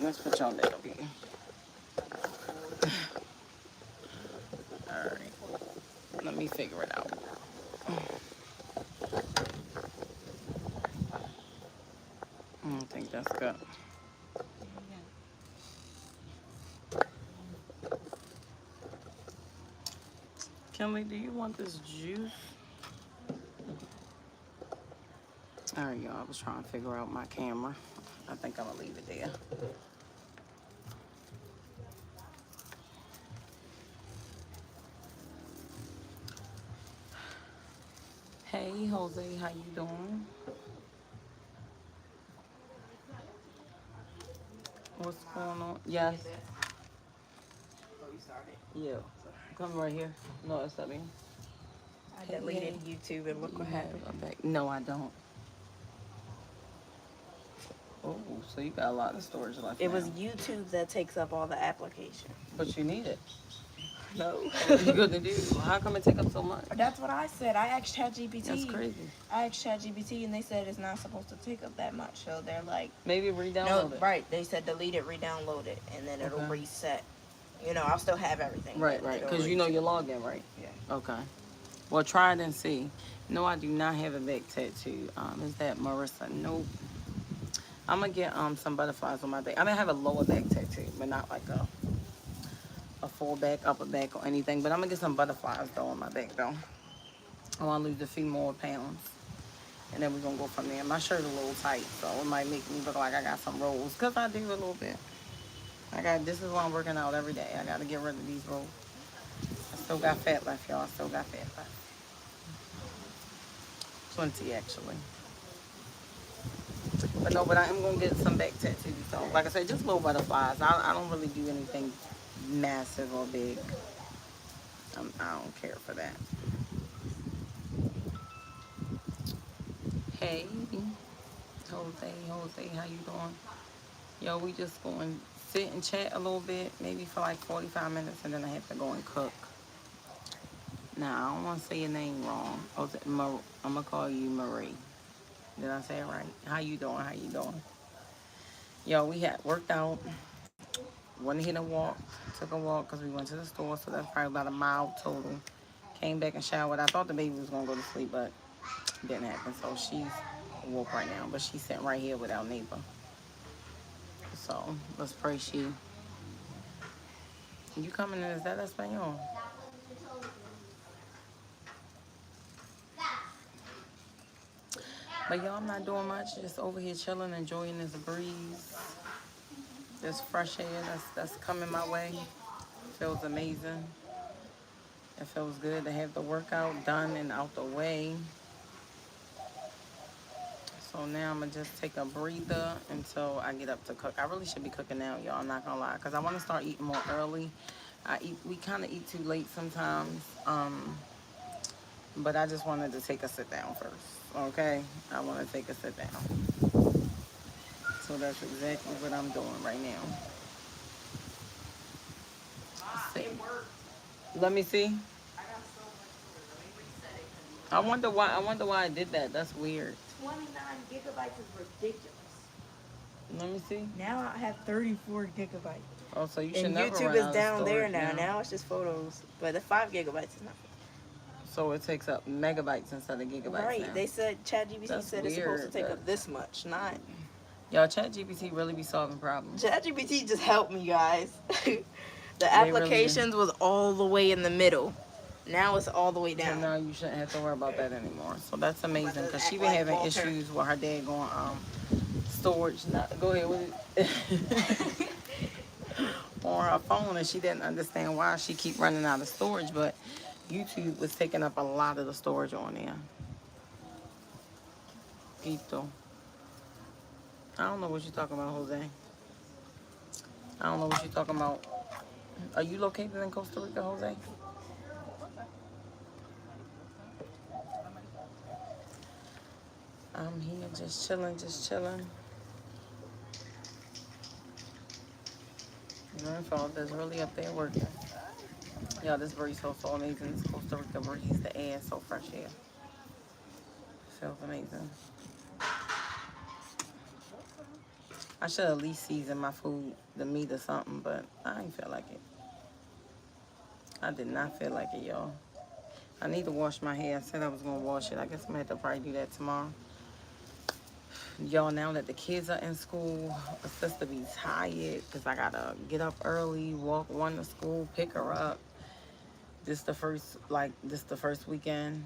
Let's put y'all there. Okay. Alright. Let me figure it out. I don't think that's good. Kelly, do you want this juice? Alright, y'all. I was trying to figure out my camera. I think I'm going to leave it there. Hey, Jose. How you doing? What's going on? Yes. Oh, you started? Yeah. Come right here. No, it's not me. I deleted YouTube and look what happened. No, I don't. Oh, so you got a lot of storage left. It was YouTube that takes up all the application. But you need it. No. What you gonna do? How come it take up so much? That's what I said. I asked ChatGPT. That's crazy. I asked ChatGPT and they said it's not supposed to take up that much. So they're like, maybe re-download it. Right. They said delete it, re-download it, and then it'll reset. You know, I'll still have everything. Right. Because you know your login, right? Yeah. Okay. Well, try it and see. No, I do not have a back tattoo. Is that Marissa? Nope. I'm gonna get some butterflies on my back. I'm gonna have a lower back tattoo, but not like a full back, upper back, or anything. But I'm gonna get some butterflies though on my back though. I want to lose a few more pounds, and then we're gonna go from there. My shirt a little tight, so it might make me look like I got some rolls, cause I do a little bit. This is why I'm working out every day. I gotta get rid of these rolls. I still got fat left, y'all. I still got fat left. 20 actually. But no, I am gonna get some back tattoos. So, like I said, just little butterflies. I don't really do anything massive or big. I don't care for that. Hey, Jose, how you doing? Yo, we just going to sit and chat a little bit, maybe for like 45 minutes, and then I have to go and cook. Now, I don't want to say your name wrong. I'm gonna call you Marie. Did I say it right? How you doing? Yo, we had worked out. Went here to walk. Took a walk because we went to the store, so that's probably about a mile total. Came back and showered. I thought the baby was gonna go to sleep, but it didn't happen. So she's woke right now, but she's sitting right here with our neighbor. So let's pray she. You coming in? Is that Espanol? But y'all, I'm not doing much. Just over here chilling, enjoying this breeze, this fresh air that's coming my way. Feels amazing. It feels good to have the workout done and out the way. So now I'm gonna just take a breather until I get up to cook. I really should be cooking now, y'all. I'm not gonna lie, cause I want to start eating more early. We kind of eat too late sometimes. But I just wanted to take a sit down first. Okay, I want to take a sit down. So that's exactly what I'm doing right now. Let me see. I wonder why I did that. That's weird. 29 gigabytes is ridiculous. Let me see. Now I have 34 gigabytes. Oh, so you should and never YouTube run is out of down there storage now. Now it's just photos. But the 5 gigabytes is nothing. So it takes up megabytes instead of gigabytes. Right. Now. They said ChatGPT said weird. It's supposed to take up this much, not. Y'all, ChatGPT really be solving problems. ChatGPT just helped me, guys. The applications really was all the way in the middle. Now it's all the way down. So now you shouldn't have to worry about that anymore. So that's amazing because she been having issues with her dad going storage. Go ahead with it. On her phone, and she didn't understand why she keep running out of storage, but YouTube was taking up a lot of the storage on there. Quito. I don't know what you're talking about, Jose. I don't know what you're talking about. Are you located in Costa Rica, Jose? I'm here just chilling. My father's really up there working. Y'all, this breeze feels so amazing. This Costa Rica breeze, the air is so fresh here. Feels amazing. I should at least season my food, the meat or something, but I ain't feel like it. I did not feel like it, y'all. I need to wash my hair. I said I was gonna wash it. I guess I'm gonna have to probably do that tomorrow. Y'all, now that the kids are in school, my sister be tired because I gotta get up early, walk one to school, pick her up. This the first weekend,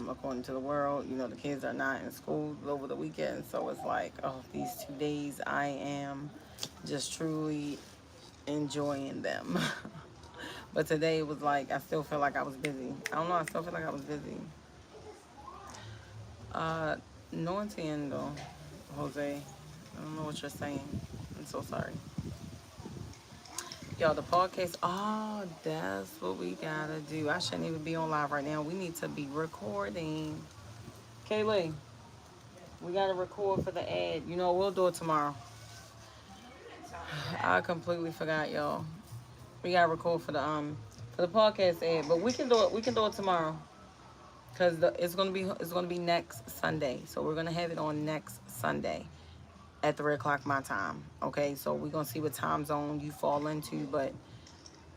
according to the world. You know, the kids are not in school over the weekend, so it's like, oh, these 2 days I am just truly enjoying them. But today it was like I still feel like I was busy. I don't know, I still feel like I was busy. Uh, no entiendo, Jose. I don't know what you're saying. I'm so sorry. Y'all, the podcast, oh, that's what we gotta do. I shouldn't even be on live right now. We need to be recording. Kaylee, we gotta record for the ad. You know, we'll do it tomorrow. I completely forgot, y'all. We gotta record for the podcast ad, but we can do it. We can do it tomorrow. Cause it's gonna be next Sunday. So we're gonna have it on next Sunday at 3 o'clock my time. Okay, so we're gonna see what time zone you fall into, but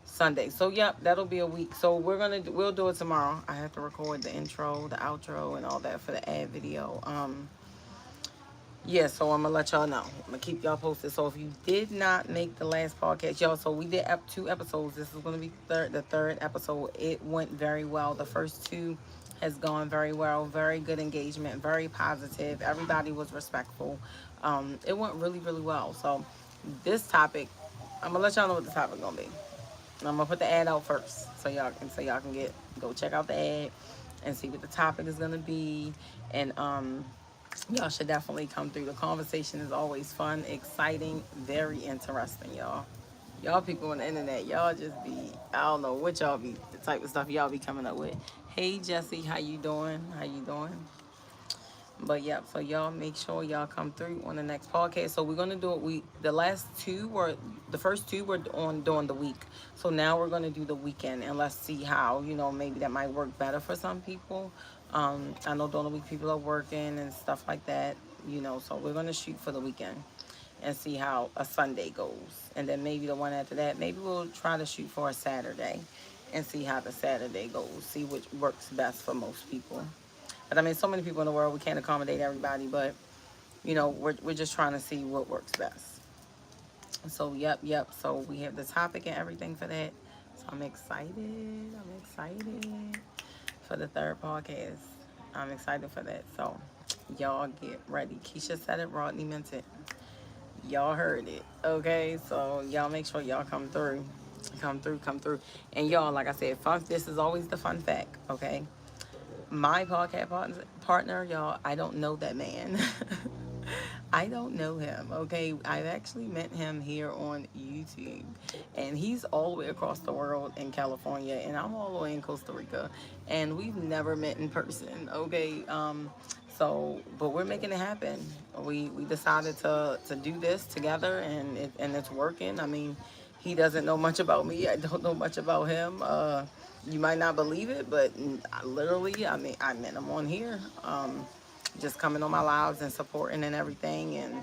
Sunday. So yep, that'll be a week. So we'll do it tomorrow. I have to record the intro, the outro, and all that for the ad video. Yeah, so I'm gonna let y'all know. I'm gonna keep y'all posted. So if you did not make the last podcast, y'all, so we did 2 episodes. This is gonna be the third episode. It went very well. The first two has gone very well. Very good engagement. Very positive. Everybody was respectful. It went really, really well. So this topic, I'm gonna let y'all know what the topic gonna be. I'm gonna put the ad out first, so y'all can go check out the ad and see what the topic is gonna be, and y'all should definitely come through. The conversation is always fun, exciting, very interesting, y'all. Y'all people on the internet, y'all just be, I don't know what y'all be, the type of stuff y'all be coming up with. Hey Jesse, how you doing? How you doing? But yeah, so y'all make sure y'all come through on the next podcast. So we're gonna do it. The first two were on during the week. So now we're gonna do the weekend, and let's see how, maybe that might work better for some people. I know during the week people are working and stuff like that. So we're gonna shoot for the weekend and see how a Sunday goes, and then maybe the one after that, maybe we'll try to shoot for a Saturday, and see how the Saturday goes. See which works best for most people. But I mean, so many people in the world, we can't accommodate everybody. But we're just trying to see what works best. So yep. So we have the topic and everything for that. So I'm excited. I'm excited for the third podcast. I'm excited for that. So y'all get ready. Keisha said it. Rodney meant it. Y'all heard it. Okay. So y'all make sure y'all come through. Come through. And y'all, like I said, fun. This is always the fun fact. Okay. My podcast partner, y'all, I don't know that man. I don't know him, okay? I've actually met him here on YouTube, and he's all the way across the world in California, and I'm all the way in Costa Rica, and we've never met in person, okay? But we're making it happen. We decided to do this together, and it's working. I mean, he doesn't know much about me. I don't know much about him. You might not believe it, but literally, I met him on here, just coming on my lives and supporting and everything. And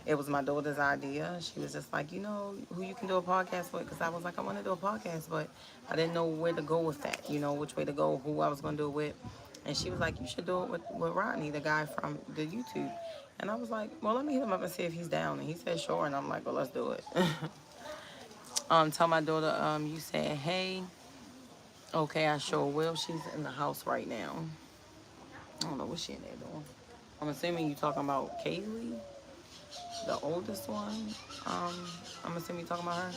it was my daughter's idea. She was just like, who you can do a podcast with? Because I was like, I want to do a podcast, but I didn't know where to go with that, which way to go, who I was going to do it with. And she was like, you should do it with Rodney, the guy from the YouTube. And I was like, well, let me hit him up and see if he's down. And he said, sure. And I'm like, well, let's do it. Tell my daughter, you said, hey. Okay, I sure will. She's in the house right now. I don't know what she in there doing. I'm assuming you talking about Kaylee, the oldest one. I'm assuming you talking about her.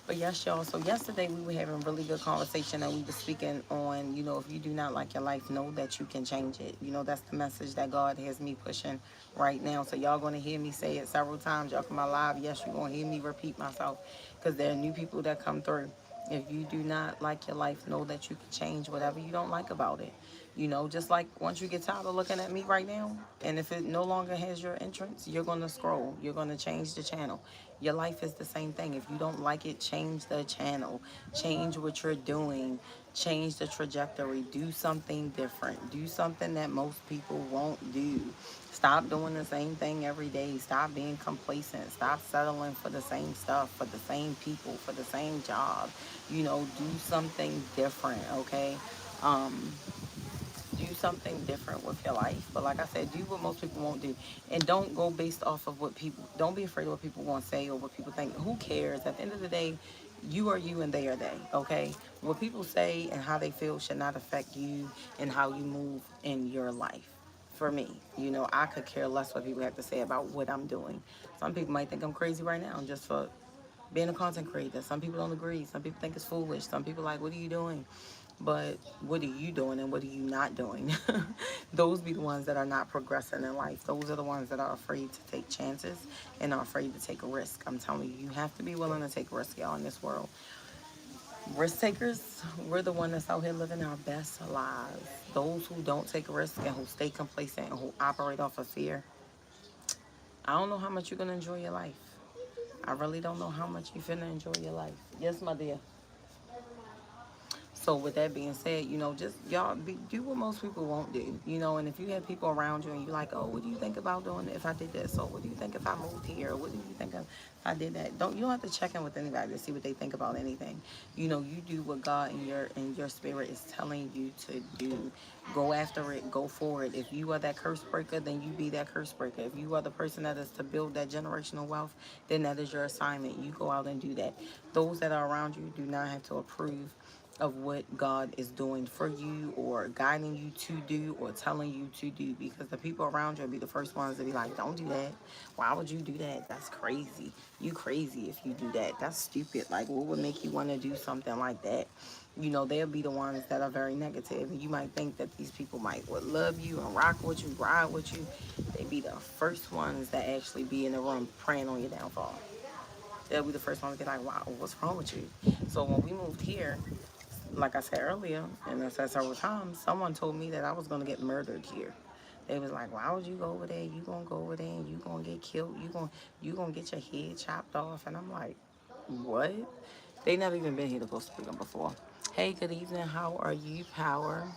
But yes, y'all. So yesterday we were having a really good conversation, and we were speaking on, if you do not like your life, know that you can change it. That's the message that God has me pushing right now. So y'all going to hear me say it several times. Y'all come out live. Yes, you're going to hear me repeat myself, because there are new people that come through. If you do not like your life, know that you can change whatever you don't like about it. Just like once you get tired of looking at me right now, and if it no longer has your entrance, you're going to scroll. You're going to change the channel. Your life is the same thing. If you don't like it, change the channel. Change what you're doing. Change the trajectory. Do something different. Do something that most people won't do. Stop doing the same thing every day. Stop being complacent. Stop settling for the same stuff, for the same people, for the same job. You know, do something different, okay? Um, do something different with your life. But like I said, do what most people won't do. And don't go based off of what people, don't be afraid of what people want to say or what people think. Who cares? At the end of the day, you are you and they are they, okay? What people say and how they feel should not affect you and how you move in your life. For me, you know, I could care less what people have to say about what I'm doing. Some people might think I'm crazy right now just for being a content creator. Some people don't agree. Some people think it's foolish. Some people like, what are you doing? But what are you doing and what are you not doing? Those be the ones that are not progressing in life. Those are the ones that are afraid to take chances and are afraid to take a risk. I'm telling you, you have to be willing to take a risk, y'all, in this world. Risk takers, we're the one that's out here living our best lives. Those who don't take a risk and who stay complacent and who operate off of fear, I don't know how much you're going to enjoy your life. I really don't know how much you're finna enjoy your life. Yes, my dear. So with that being said, you know, just y'all do what most people won't do, you know. And if you have people around you and you're like, oh, what do you think about doing if I did this? So what do you think if I moved here? What do you think if I did that? You don't have to check in with anybody to see what they think about anything. You know, you do what God in your spirit is telling you to do. Go after it. Go for it. If you are that curse breaker, then you be that curse breaker. If you are the person that is to build that generational wealth, then that is your assignment. You go out and do that. Those that are around you do not have to approve of what God is doing for you or guiding you to do or telling you to do, because the people around you will be the first ones to be like, don't do that. Why would you do that? That's crazy. You crazy if you do that. That's stupid. Like, what would make you want to do something like that? You know, they'll be the ones that are very negative, and you might think that these people would love you and rock with you, ride with you. They be the first ones that actually be in the room praying on your downfall. They'll be the first ones to be like, wow, what's wrong with you? So when we moved here, like I said earlier, and I said several times, someone told me that I was going to get murdered here. They was like, why would you go over there? You going to go over there and you going to get killed. You gonna get your head chopped off. And I'm like, what? They never even been here to Costa Rica before. Hey, good evening. How are you, Power?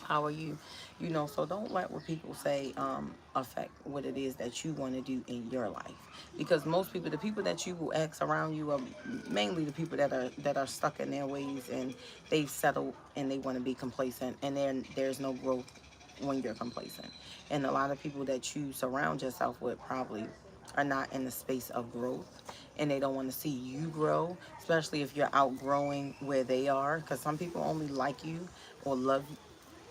How are you? You know, so don't let what people say affect what it is that you want to do in your life. Because most people, the people that you will ask around you are mainly the people that are stuck in their ways and they've settled and they want to be complacent, and there's no growth when you're complacent. And a lot of people that you surround yourself with probably are not in the space of growth, and they don't want to see you grow, especially if you're outgrowing where they are, because some people only like you or love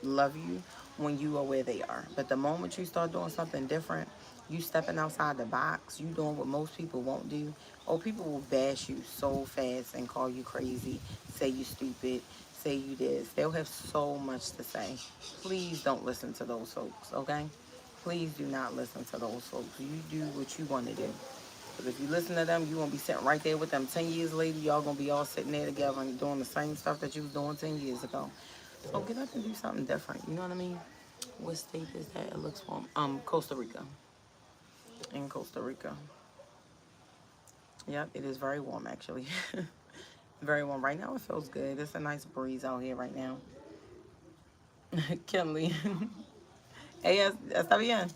you when you are where they are. But the moment you start doing something different, you stepping outside the box, you doing what most people won't do, oh, people will bash you so fast and call you crazy, say you stupid, say you this. They'll have so much to say. Please don't listen to those folks, okay? Please do not listen to those folks. You do what you want to do. Because if you listen to them, you're going to be sitting right there with them 10 years later. Y'all going to be all sitting there together and doing the same stuff that you was doing 10 years ago. So get up and do something different. You know what I mean? What state is that? It looks warm. Costa Rica. In Costa Rica. Yep, it is very warm actually. Very warm. Right now it feels good. It's a nice breeze out here right now. Kenley. Hey, está bien.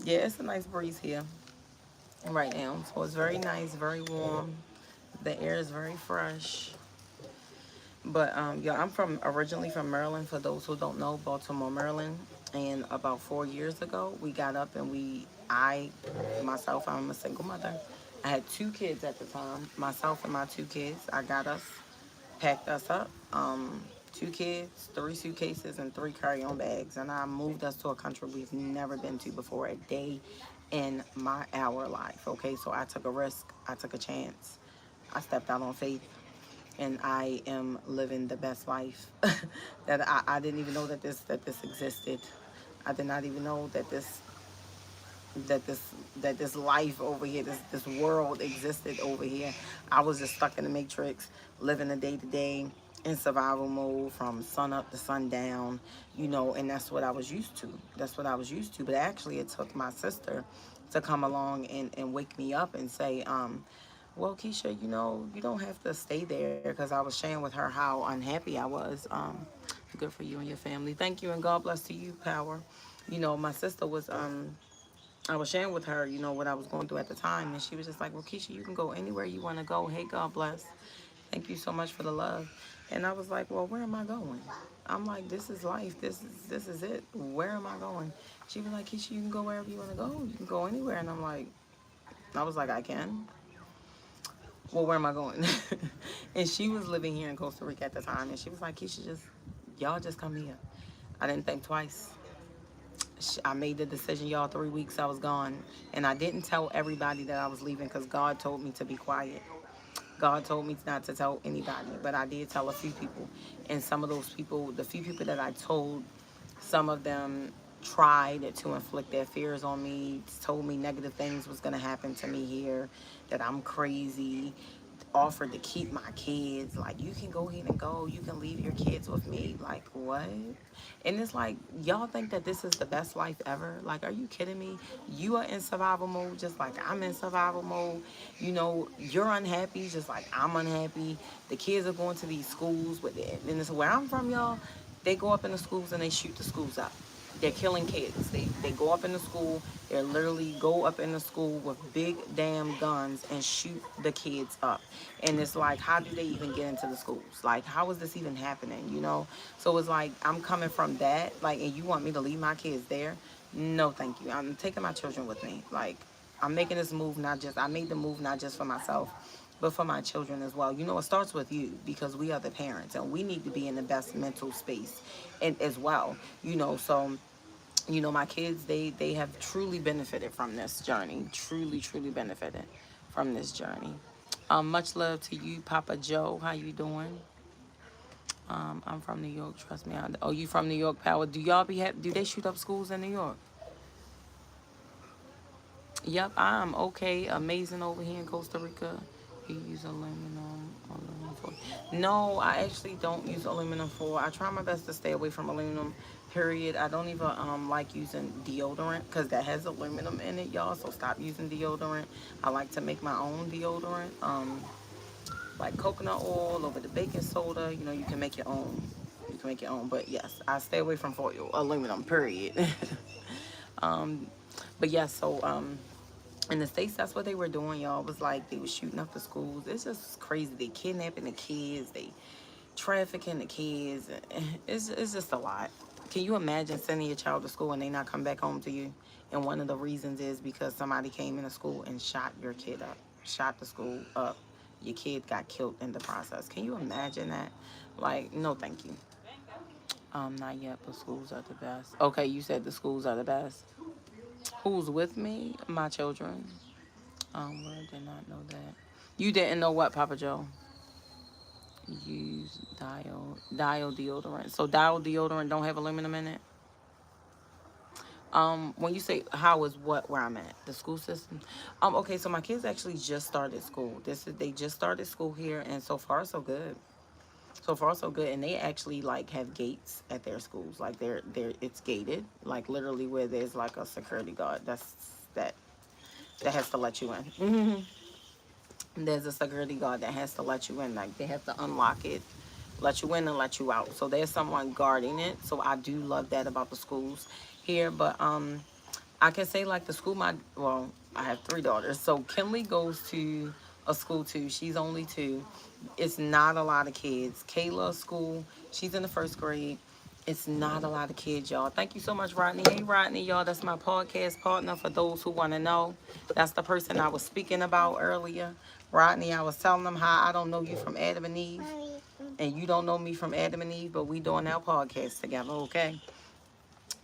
Yeah, it's a nice breeze here right now. So it's very nice, very warm. The air is very fresh. But yeah, I'm originally from Maryland. For those who don't know, Baltimore, Maryland. And about 4 years ago, we got up and myself, I'm a single mother. I had 2 kids at the time. Myself and my 2 kids. I got us, packed us up. 2 kids, 3 suitcases, and 3 carry-on bags. And I moved us to a country we've never been to before a day in our life. Okay, so I took a risk. I took a chance. I stepped out on faith, and I am living the best life that I didn't even know that this existed. I did not even know that this life over here, this world existed over here. I was just stuck in the matrix, living a day to day in survival mode from sun up to sundown, you know, and that's what I was used to. That's what I was used to. But actually, it took my sister to come along and wake me up and say, well, Keisha, you know, you don't have to stay there, because I was sharing with her how unhappy I was. Good for you and your family. Thank you, and God bless to you, Power. You know, my sister was I was sharing with her, you know, what I was going through at the time, and she was just like, "Well, Keisha, you can go anywhere you want to go. Hey, God bless. Thank you so much for the love." And I was like, "Well, where am I going?" I'm like, "This is life. This is it. Where am I going?" She was like, "Keisha, you can go wherever you want to go. You can go anywhere." And I'm like, I was like, "I can." Well, where am I going? And she was living here in Costa Rica at the time, and she was like, "Keisha, just y'all just come here." I didn't think twice. I made the decision, y'all. 3 weeks I was gone, and I didn't tell everybody that I was leaving because God told me to be quiet. God told me not to tell anybody, but I did tell a few people. And some of those people, the few people that I told, some of them tried to inflict their fears on me, told me negative things was going to happen to me here, that I'm crazy, offered to keep my kids. Like, you can go ahead and go. You can leave your kids with me. Like, what? And it's like, y'all think that this is the best life ever? Like, are you kidding me? You are in survival mode just like I'm in survival mode. You know, you're unhappy just like I'm unhappy. The kids are going to these schools with it. And it's where I'm from, y'all. They go up in the schools and they shoot the schools up. They're killing kids. They go up in the school. They literally go up in the school with big damn guns and shoot the kids up. And it's like, how do they even get into the schools? Like, how is this even happening? You know? So it's like, I'm coming from that. Like, and you want me to leave my kids there? No, thank you. I'm taking my children with me. Like, I'm making this move not just, I made the move not just for myself, but for my children as well. You know, it starts with you, because we are the parents and we need to be in the best mental space and as well. You know, so you know, my kids, they have truly benefited from this journey. Truly benefited from this journey. Much love to you, Papa Joe. How you doing? I'm from New York. Trust me. Oh, you from New York, Power? Do y'all do they shoot up schools in New York? Yep, I'm okay. Amazing over here in Costa Rica. You use aluminum foil. No, I actually don't use aluminum foil. I try my best to stay away from aluminum. Period. I don't even like using deodorant because that has aluminum in it, y'all. So stop using deodorant. I like to make my own deodorant. Like coconut oil over the baking soda. You know, you can make your own. You can make your own. But yes, I stay away from foil, aluminum. Period. um, but yeah, so in the States, that's what they were doing, y'all. It was like they were shooting up the schools. It's just crazy. They kidnapping the kids. They trafficking the kids. It's just a lot. Can you imagine sending your child to school and they not come back home to you? And one of the reasons is because somebody came into school and shot your kid up, shot the school up. Your kid got killed in the process. Can you imagine that? Like, no, thank you. Not yet, but schools are the best. Okay, you said the schools are the best. Who's with me? My children. Well, I did not know that. You didn't know what, Papa Joe? Use dial deodorant. So dial deodorant don't have aluminum in it. When you say how is what where I'm at, the school system. Okay, so my kids actually just started school. They just started school here, and so far so good. So far so good, and they actually like have gates at their schools. Like they're it's gated, like literally where there's like a security guard. That that has to let you in. There's a security guard that has to let you in. Like they have to unlock it, let you in and let you out. So there's someone guarding it. So I do love that about the schools here. But I can say like the school I have three daughters. So Kinley goes to a school too. She's only two. It's not a lot of kids. Kayla's school, she's in the first grade. It's not a lot of kids, y'all. Thank you so much, Rodney. Hey, Rodney, y'all. That's my podcast partner for those who want to know. That's the person I was speaking about earlier. Rodney, I was telling them how I don't know you from Adam and Eve, and you don't know me from Adam and Eve, but we doing our podcast together, okay?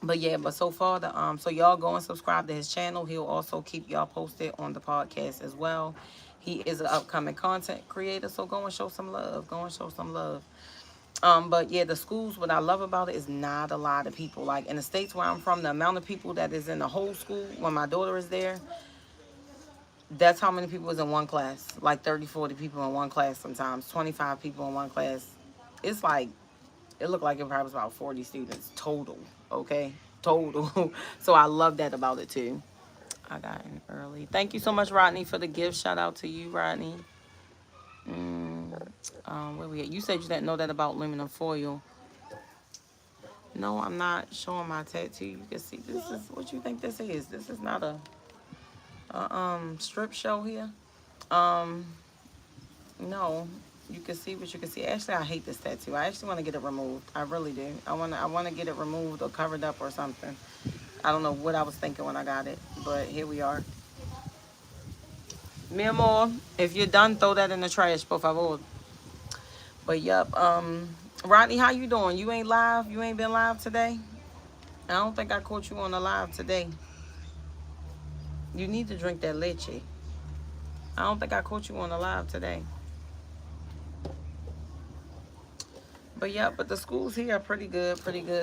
But yeah, but so far so y'all go and subscribe to his channel. He'll also keep y'all posted on the podcast as well. He is an upcoming content creator, so go and show some love. Go and show some love. But yeah, the schools, what I love about it is not a lot of people. Like in the States where I'm from, the amount of people that is in the whole school when my daughter is there, that's how many people is in one class. Like 30, 40 people in one class sometimes, 25 people in one class. It's like, it looked like it probably was about 40 students total, okay? Total. So I love that about it too. I got in early. Thank you so much, Rodney, for the gift. Shout out to you, Rodney. Where we at? You said you didn't know that about aluminum foil. No, I'm not showing my tattoo. You can see this is what you think this is. This is not a strip show here. Um, no, you can see what you can see. Actually, I hate this tattoo. I actually want to get it removed. I really do. I want to get it removed or covered up or something. I don't know what I was thinking when I got it, but here we are. Mi amor, if you're done, throw that in the trash, por favor. But yep, Rodney, how you doing? You ain't live? You ain't been live today? I don't think I caught you on the live today. You need to drink that leche. I don't think I caught you on the live today. But yeah, but the schools here are pretty good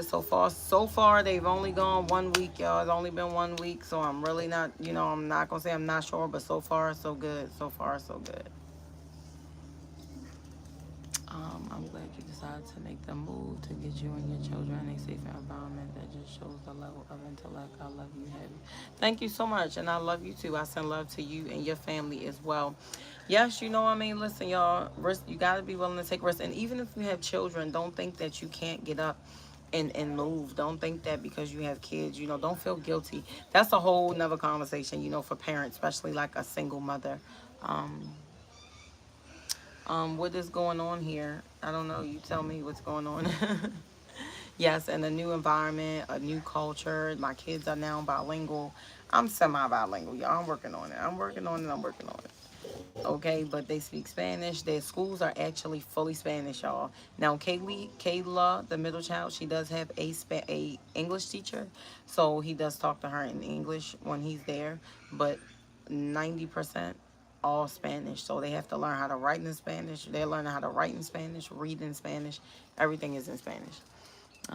so far. So far, they've only gone 1 week, y'all. It's only been 1 week, so I'm really not, I'm not gonna say I'm not sure, but so far, so good. So far, so good. I'm glad you decided to make the move to get you and your children in a safe environment. That just shows the level of intellect. I love you, heavy. Thank you so much, and I love you too. I send love to you and your family as well. Yes, listen, y'all, risk, you got to be willing to take risks. And even if you have children, don't think that you can't get up and move. Don't think that because you have kids, don't feel guilty. That's a whole nother conversation, for parents, especially like a single mother. What is going on here? I don't know. You tell me what's going on. Yes, and a new environment, a new culture. My kids are now bilingual. I'm semi-bilingual, y'all. I'm working on it. I'm working on it. Okay, but they speak Spanish. Their schools are actually fully Spanish, y'all. Now, Kayla, the middle child, she does have a English teacher, so he does talk to her in English when he's there. But 90% all Spanish, so they have to learn how to write in Spanish. They're learning how to write in Spanish, read in Spanish. Everything is in Spanish. I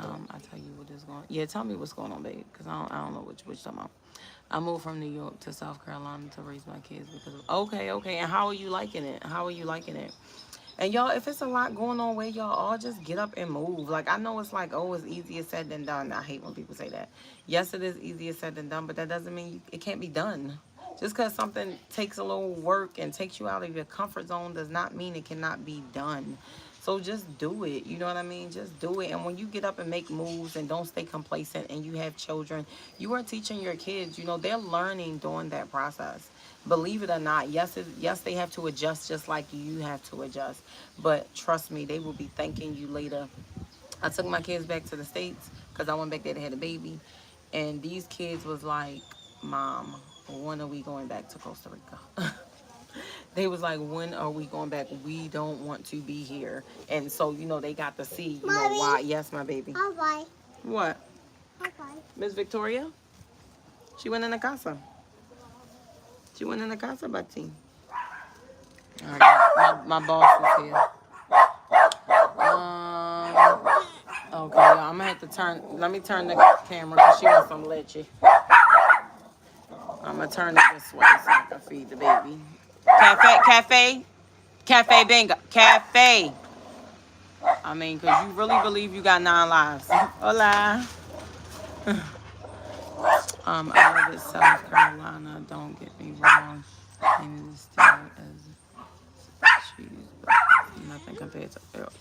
tell you what is going. Yeah, tell me what's going on, babe, because I don't know which talking about. I moved from New York to South Carolina to raise my kids because of. Okay. And how are you liking it? And y'all, if it's a lot going on where y'all all just get up and move. Like, I know it's like, oh, it's easier said than done. I hate when people say that. Yes, it is easier said than done, but that doesn't mean it can't be done. Just because something takes a little work and takes you out of your comfort zone does not mean it cannot be done. So just do it. You know what I mean? Just do it. And when you get up and make moves and don't stay complacent and you have children, you are teaching your kids, they're learning during that process. Believe it or not, yes, they have to adjust just like you have to adjust. But trust me, they will be thanking you later. I took my kids back to the States because I went back there to have a baby. And these kids was like, Mom, when are we going back to Costa Rica? They was like, when are we going back? We don't want to be here. And so, they got to see, Mommy. why. Yes, my baby. Bye-bye. What? Bye-bye. Miss Victoria? She went in the casa. She went in the casa, Bati. All right, my boss is here. Okay, y'all, I'm gonna have to let me turn the camera because she wants some leche. I'm gonna turn it this way so I can feed the baby. Cafe, bingo, cafe. I mean, because you really believe you got 9 lives. Hola. I live in South Carolina, don't get me wrong. And it's still as cheese, but nothing compared to else.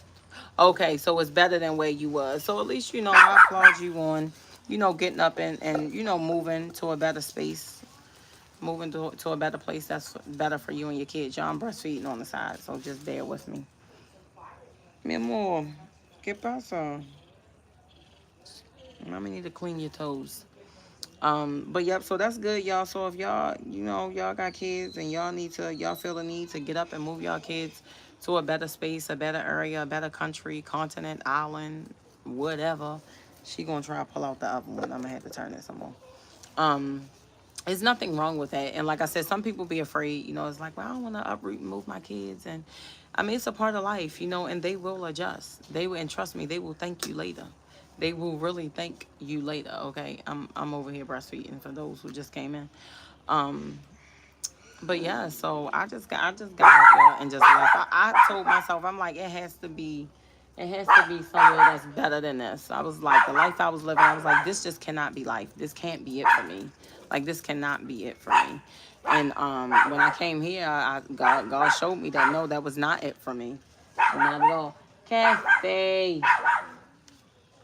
Okay, so it's better than where you was. So at least, I applaud you on, getting up and moving to a better space. Moving to a better place that's better for you and your kids. Y'all, I'm breastfeeding on the side, so just bear with me. Mi amor, ¿qué pasa? Mommy need to clean your toes. But yep, so that's good, y'all. So if y'all, y'all got kids and y'all feel the need to get up and move y'all kids to a better space, a better area, a better country, continent, island, whatever, she gonna try to pull out the oven one. I'm gonna have to turn it some more. There's nothing wrong with that. And like I said, some people be afraid, it's like, well, I don't want to uproot and move my kids. And I mean, it's a part of life, and they will adjust. And trust me, they will thank you later. They will really thank you later. Okay. I'm over here breastfeeding for those who just came in. But yeah, so I just got up, y'all, and just left. I told myself, I'm like, it has to be It has to be somewhere that's better than this. I was like, the life I was living, I was like, this just cannot be life. This can't be it for me. Like, this cannot be it for me. And when I came here, God showed me that no, that was not it for me. Not at all. Cafe.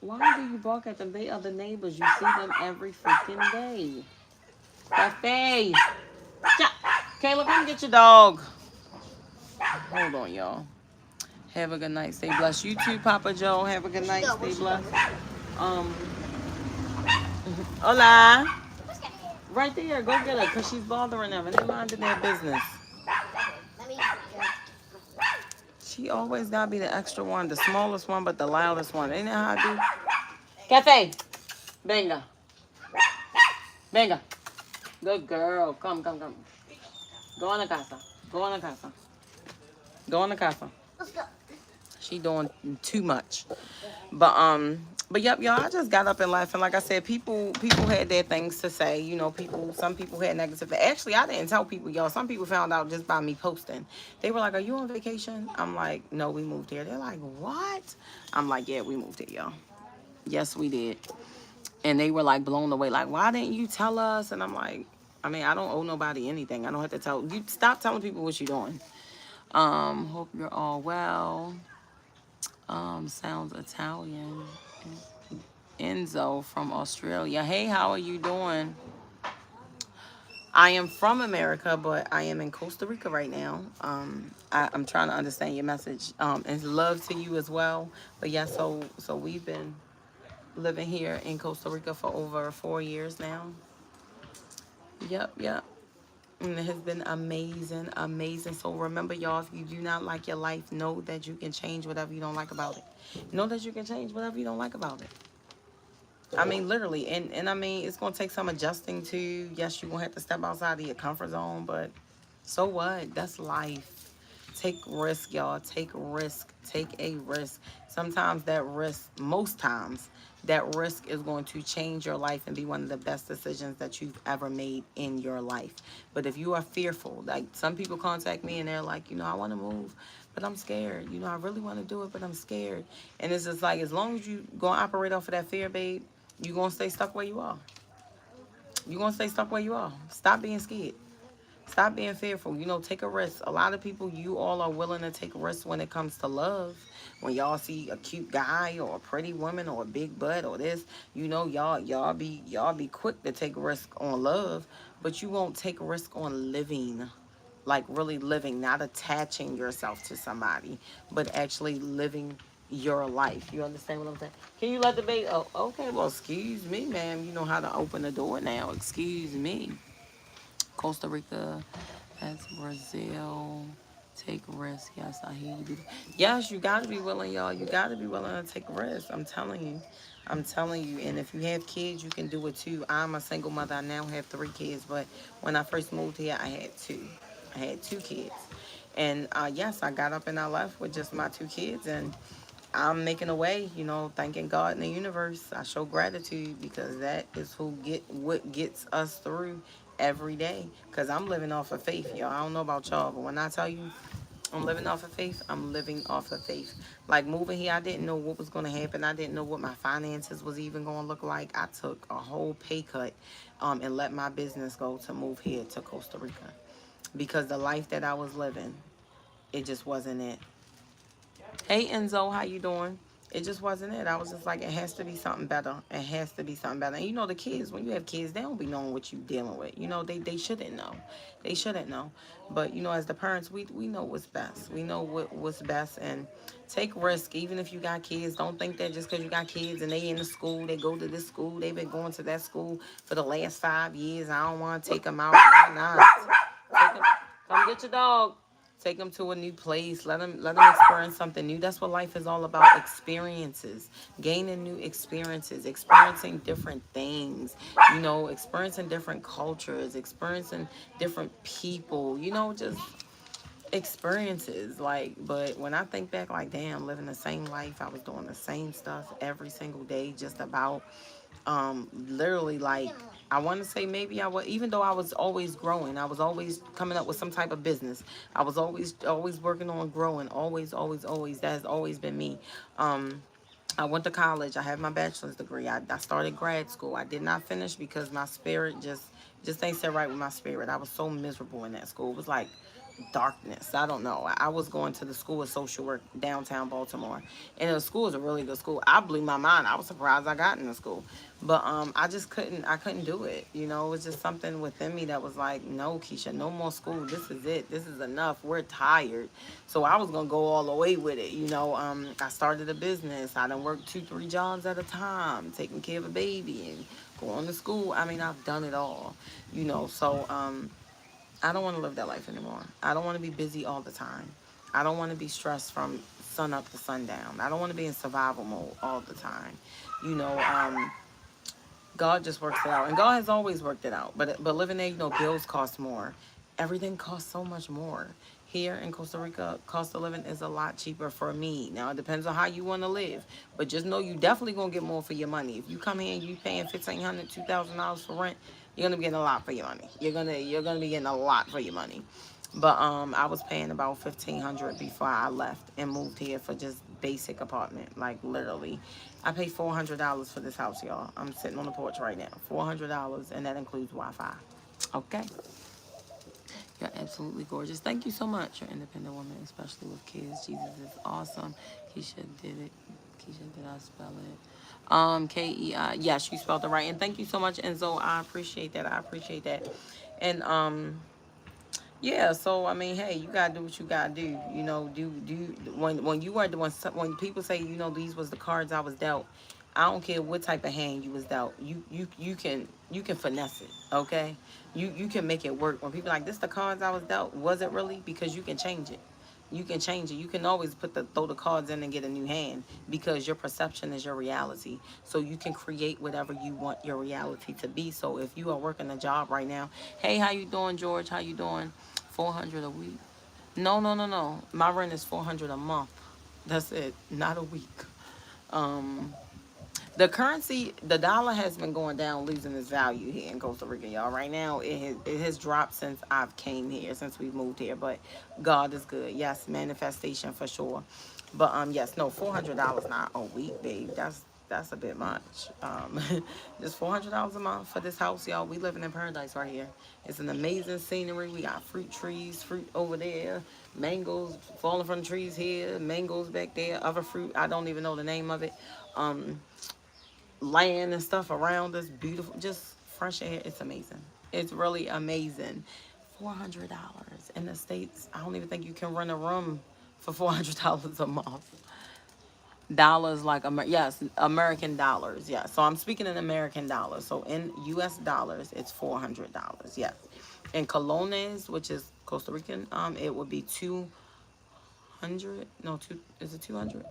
Why do you bark at them? They are the neighbors. You see them every freaking day. Cafe. Caleb, come get your dog. Hold on, y'all. Have a good night. Stay blessed. You too, Papa Joe. Have a good night. Stay blessed. Um, Hola. Right there. Go get her because she's bothering them and they're minding their business. She always got to be the extra one, the smallest one, but the loudest one. Ain't that how I do? Cafe. Venga. Venga. Good girl. Come, come, come. Go on the casa. Go on the casa. Go on the casa. Let's go. She doing too much. But yep, y'all, I just got up and left. And like I said, people had their things to say. You know, some people had negative. Actually, I didn't tell people, y'all. Some people found out just by me posting. They were like, "Are you on vacation?" I'm like, "No, we moved here." They're like, "What?" I'm like, "Yeah, we moved here, y'all. Yes, we did." And they were like blown away. Like, "Why didn't you tell us?" And I'm like, I mean, I don't owe nobody anything. I don't have to tell you. Stop telling people what you're doing. Hope you're all well. Sounds Italian. Enzo from Australia. Hey, how are you doing? I am from America, but I am in Costa Rica right now. I'm trying to understand your message. And love to you as well. But yeah, so we've been living here in Costa Rica for over 4 years now. Yep. And it has been amazing, amazing. So remember, y'all, if you do not like your life, know that you can change whatever you don't like about it. Know that you can change whatever you don't like about it. I mean, literally. And I mean, it's going to take some adjusting to. Yes, you're going to have to step outside of your comfort zone, but so what? That's life. Take risk, y'all. Take risk. Take a risk. Sometimes that risk, most times, that risk is going to change your life and be one of the best decisions that you've ever made in your life. But if you are fearful, like some people contact me and they're like, I want to move, but I'm scared. I really want to do it, but I'm scared. And it's just like, as long as you going to operate off of that fear, babe, you're going to stay stuck where you are. You're going to stay stuck where you are. Stop being scared. Stop being fearful. Take a risk. A lot of people, you all are willing to take risks when it comes to love. When y'all see a cute guy or a pretty woman or a big butt or this, y'all be quick to take a risk on love, but you won't take a risk on living. Like really living, not attaching yourself to somebody, but actually living your life. You understand what I'm saying? Can you let the baby? Oh, okay. Well, excuse me, ma'am. You know how to open the door now. Excuse me. Costa Rica, that's Brazil. Take risks. Yes, I hear you. Yes, you got to be willing, y'all. You got to be willing to take risks. I'm telling you. I'm telling you. And if you have kids, you can do it too. I'm a single mother. I now have 3 kids. But when I first moved here, I had 2. I had 2 kids. And yes, I got up and I left with just my 2 kids. And I'm making a way, thanking God in the universe. I show gratitude because that is what gets us through every day. Because I'm living off of faith, y'all. I don't know about y'all, but when I tell you I'm living off of faith, I'm living off of faith. Like moving here, I didn't know what was going to happen. I didn't know what my finances was even going to look like. I took a whole pay cut and let my business go to move here to Costa Rica. Because the life that I was living, it just wasn't it. Hey Enzo, how you doing? It just wasn't it. I was just like, it has to be something better. It has to be something better. And the kids, when you have kids, they don't be knowing what you dealing with. They shouldn't know. They shouldn't know. But, as the parents, we know what's best. We know what's best. And take risk, even if you got kids. Don't think that just because you got kids and they in the school, they go to this school, they've been going to that school for the last 5 years. I don't want to take them out. Why not? Come get your dog. Take them to a new place. Let them experience something new. That's what life is all about. Experiences. Gaining new experiences. Experiencing different things. Experiencing different cultures. Experiencing different people. Just experiences, like, but when I think back, like, damn, living the same life, I was doing the same stuff every single day, just about, literally, like, I want to say maybe I was, even though I was always growing, I was always coming up with some type of business. I was always working on growing, always. That has always been me. um I went to college. I have my bachelor's degree. I started grad school. I did not finish because my spirit just ain't set right with my spirit. I was so miserable in that school. It was like darkness. I don't know. I was going to the School of Social Work downtown Baltimore, and the school is a really good school. I blew my mind. I was surprised I got in the school, but I just couldn't. I couldn't do it. You know, it was just something within me that was like, no, Keisha, no more school. This is it. This is enough. We're tired. So I was gonna go all the way with it. You know, I started a business. I done worked 2, 3 jobs at a time, taking care of a baby and going to school. I mean, I've done it all. You know, so I don't want to live that life anymore. I don't want to be busy all the time. I don't want to be stressed from sun up to sundown. I don't want to be in survival mode all the time. You know, God just works it out, and God has always worked it out. But living there, you know, bills cost more. Everything costs so much more. Here in Costa Rica, cost of living is a lot cheaper for me. Now it depends on how you want to live, but just know you definitely gonna get more for your money. If you come here and you paying $1,500, $2,000 for rent, you're gonna be getting a lot for your money. You're gonna be getting a lot for your money. But I was paying about 1,500 before I left and moved here for just basic apartment, like literally. I paid $400 for this house, y'all. I'm sitting on the porch right now. $400, and that includes Wi-Fi. Okay. You're absolutely gorgeous. Thank you so much. You're an independent woman, especially with kids. Jesus is awesome. Keisha did it. Keisha, did I spell it? Kei. Yes, you spelled it right. And thank you so much, Enzo. I appreciate that. I appreciate that. And yeah, so I mean, hey, you gotta do what you gotta do. You know, do when you are doing when people say, you know, these was the cards I was dealt. I don't care what type of hand you was dealt. You can finesse it, okay? You can make it work. When people are like, this the cards I was dealt, was it really? Because you can change it. You can change it. You can always throw the cards in and get a new hand, because your perception is your reality. So you can create whatever you want your reality to be. So if you are working a job right now, hey, how you doing, George? How you doing? 400 a week? No, no, no, no. My rent is 400 a month. That's it. Not a week. Um, the currency, the dollar has been going down, losing its value here in Costa Rica, y'all. Right now, it has dropped since I've came here, since we've moved here. But God is good. Yes, manifestation for sure. But yes, no, $400 not a week, babe. That's a bit much. Just $400 a month for this house, y'all. We living in paradise right here. It's an amazing scenery. We got fruit trees, fruit over there, mangoes falling from the trees here, mangoes back there, other fruit. I don't even know the name of it. Um, Land and stuff around us, beautiful, just fresh air. It's amazing. It's really amazing. $400 in the States. I don't even think you can rent a room for $400 a month. Dollars, like yes, American dollars. Yeah. So I'm speaking in American dollars. So in US dollars, it's $400. Yes. In colones, which is Costa Rican, it would be 200. No, two. Is it 200?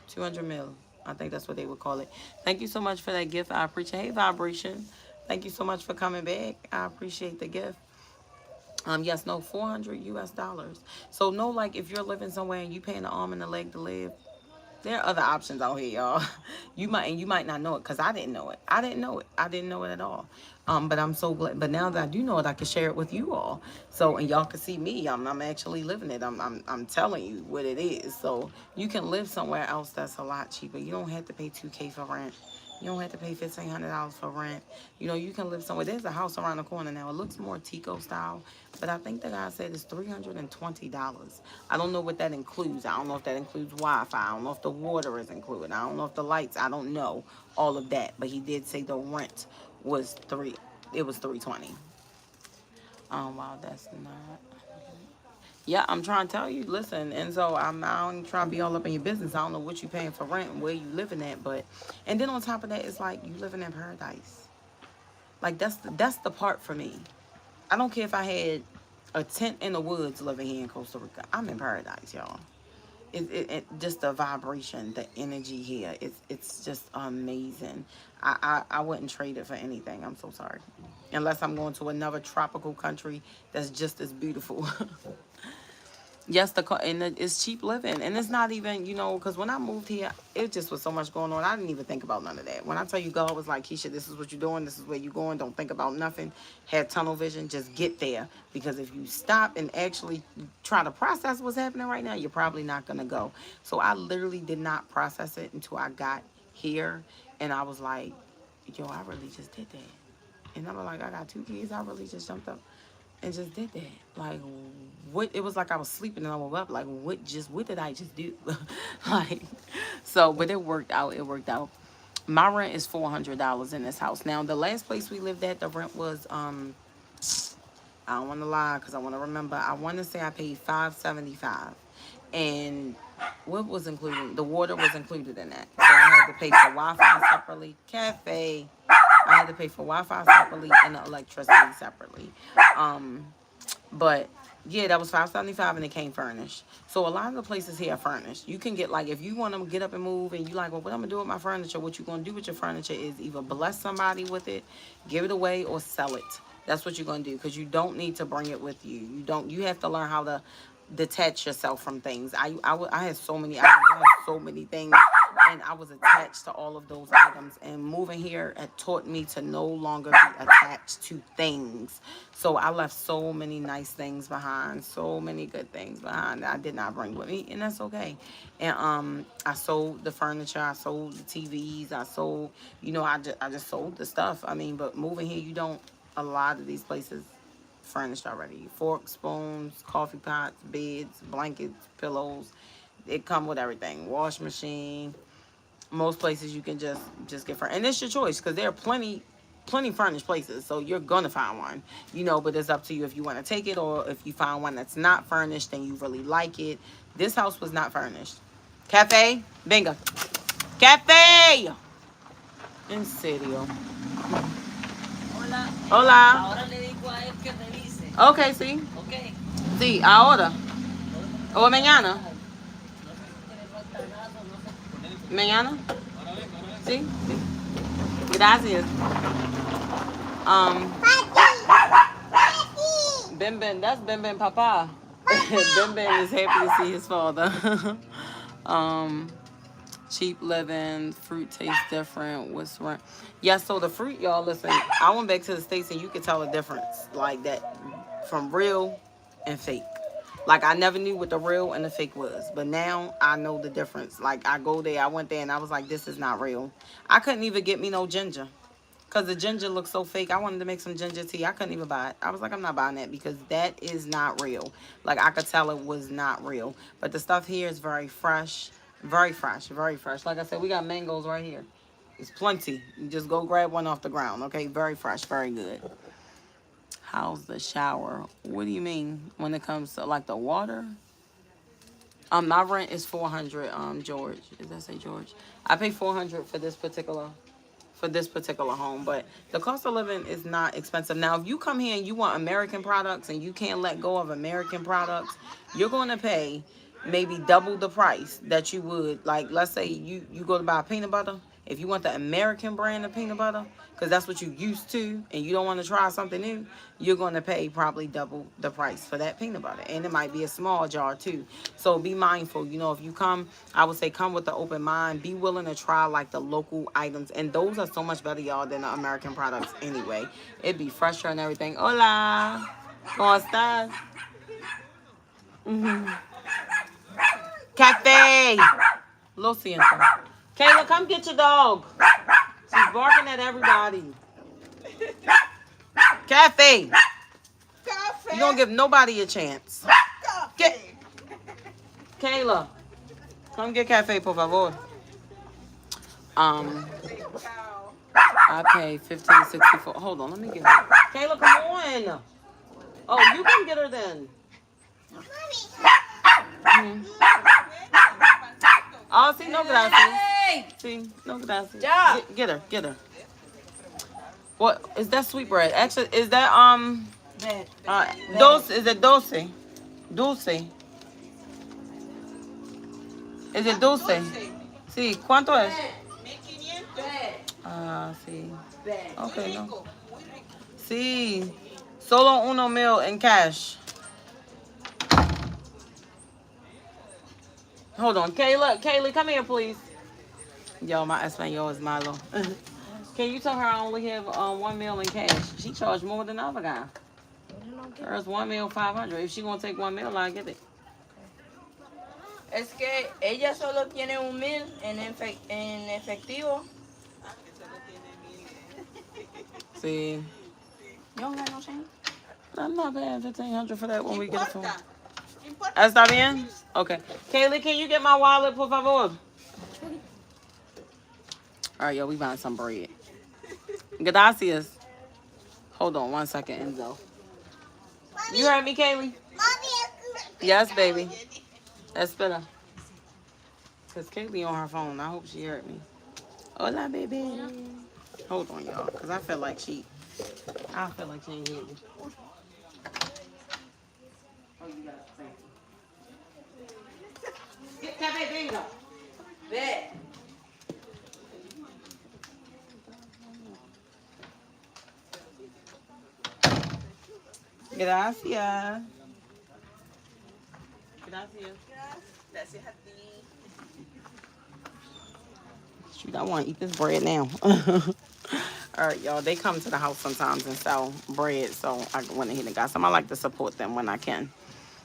200 mil. I think that's what they would call it. Thank you so much for that gift. I appreciate. Hey, Vibration. Thank you so much for coming back. I appreciate the gift. Yes, no, 400 US dollars. So no, like if you're living somewhere and you paying the arm and the leg to live, there are other options out here, y'all. You might not know it, because I didn't know it. I didn't know it. I didn't know it at all. But I'm so glad. But now that I do know it, I can share it with you all. So, and y'all can see me. I'm actually living it. I'm telling you what it is. So you can live somewhere else that's a lot cheaper. You don't have to pay 2K for rent. You don't have to pay $1,500 for rent. You know, you can live somewhere. There's a house around the corner now. It looks more Tico style, but I think the guy said it's $320. I don't know what that includes. I don't know if that includes Wi-Fi. I don't know if the water is included. I don't know if the lights. I don't know all of that. But he did say the rent was It was 320. Wow, that's not. Yeah, I'm trying to tell you. Listen, and so I'm not trying to be all up in your business. I don't know what you paying for rent and where you living at, but and then on top of that, it's like you living in paradise. Like that's the part for me. I don't care if I had a tent in the woods living here in Costa Rica. I'm in paradise, y'all. It just the vibration, the energy here. It's just amazing. I wouldn't trade it for anything. I'm so sorry, unless I'm going to another tropical country that's just as beautiful. Yes, and it's cheap living, and it's not even, because when I moved here, it just was so much going on. I didn't even think about none of that. When I tell you, God was like, Keisha, this is what you're doing, this is where you're going. Don't think about nothing. Have tunnel vision. Just get there, because if you stop and actually try to process what's happening right now, you're probably not gonna go. So I literally did not process it until I got here, and I was like, yo, I really just did that. And I'm like, I got 2 kids. I really just jumped up and just did that. Like, what? It was like I was sleeping and I woke up. Like, what did I just do? Like, so, but it worked out. It worked out. My rent is $400 in this house. Now, the last place we lived at, the rent was, I don't want to lie because I want to remember. I want to say I paid $575, and what was included? The water was included in that. So I had to pay for Wi-Fi separately, cafe. I had to pay for Wi-Fi separately and the electricity separately. But yeah, that was $575 and it came furnished. So a lot of the places here are furnished. You can get, like, if you want to get up and move and you like, well, what I'm gonna do with my furniture? What you gonna do with your furniture is either bless somebody with it, give it away, or sell it. That's what you're gonna do, because you don't need to bring it with you. You have to learn how to detach yourself from things. I had so many items. I had so many things, and I was attached to all of those items. And moving here had taught me to no longer be attached to things. So I left so many nice things behind, so many good things behind that I did not bring with me, and that's okay. And I sold the furniture, I sold the TVs, I sold, I just sold the stuff. I mean, but moving here, you don't. A lot of these places furnished already. Forks, spoons, coffee pots, beds, blankets, pillows. It come with everything. Wash machine. Most places you can just get furnished. And it's your choice, because there are plenty furnished places. So you're going to find one. But it's up to you if you want to take it, or if you find one that's not furnished and you really like it. This house was not furnished. Cafe. Venga. Cafe. En serio. Hola. Hola. Ahora le digo a él que revise. Okay, sí. Ok. Sí, ahora. O mañana. Mañana. Sí, sí. Gracias. Ben Ben, that's Ben Ben Papa. Ben Ben is happy to see his father. Cheap living, fruit tastes different. What's right? Yeah, so the fruit, y'all, listen, I went back to the States and you could tell the difference, like that, from real and fake. Like, I never knew what the real and the fake was, but now I know the difference. Like, I went there and I was like, this is not real. I couldn't even get me no ginger, because the ginger looked so fake. I wanted to make some ginger tea. I couldn't even buy it. I was like, I'm not buying that, because that is not real. Like, I could tell it was not real. But the stuff here is very fresh. Very fresh. Very fresh. Like I said, we got mangoes right here. It's plenty. You just go grab one off the ground, okay? Very fresh. Very good. How's the shower? What do you mean when it comes to, like, the water? My rent is $400, George. Does that say George? I pay $400 for this particular home, but the cost of living is not expensive. Now, if you come here and you want American products and you can't let go of American products, you're going to pay maybe double the price that you would. Like, let's say you go to buy peanut butter. If you want the American brand of peanut butter, because that's what you used to, and you don't want to try something new, you're going to pay probably double the price for that peanut butter. And it might be a small jar too. So be mindful. If you come, I would say come with an open mind. Be willing to try, like, the local items. And those are so much better, y'all, than the American products anyway. It'd be fresher and everything. Hola. ¿Cómo estás? Cafe. Lo siento. Kayla, come get your dog. She's barking at everybody. Cafe. You don't give nobody a chance. Get Kayla. Come get Cafe, por favor. I pay $15.64. Hold on, let me get her. Kayla, come on. Oh, you can get her then. Oh, sí, no gracias. Sí, no gracias. Get her. What is that? Sweetbread? Actually, is that dulce? Is it dulce? Dulce. Is it dulce? Sí. ¿Cuánto es? Ah, sí. Okay, no. Sí. Solo $1,000 en cash. Hold on. Kaylee, come here, please. Yo, my Espanol is Milo. Can you tell her I only have 1 meal in cash? She charged more than the other guy. Hers 1 meal 500. If she gonna take 1 meal, I get it. Es que ella solo tiene 1,000 en efectivo. See, Yo no sé. I'm not paying 1,500 for that when we get a phone. ¿Está bien? Okay. Kaylee, can you get my wallet, por favor? All right, yo, we buying some bread. Gracias. Hold on 1 second, Enzo. You heard me, Kaylee? Yes, baby. That's better. Because Kaylee on her phone. I hope she heard me. Hola, baby. Hold on, y'all. Because I feel like she ain't hear me. Get that bingo. Ve. Gracias. Gracias. Gracias a ti. Shoot, I want to eat this bread now. All right, y'all. They come to the house sometimes and sell bread, so I went ahead and got some. I like to support them when I can.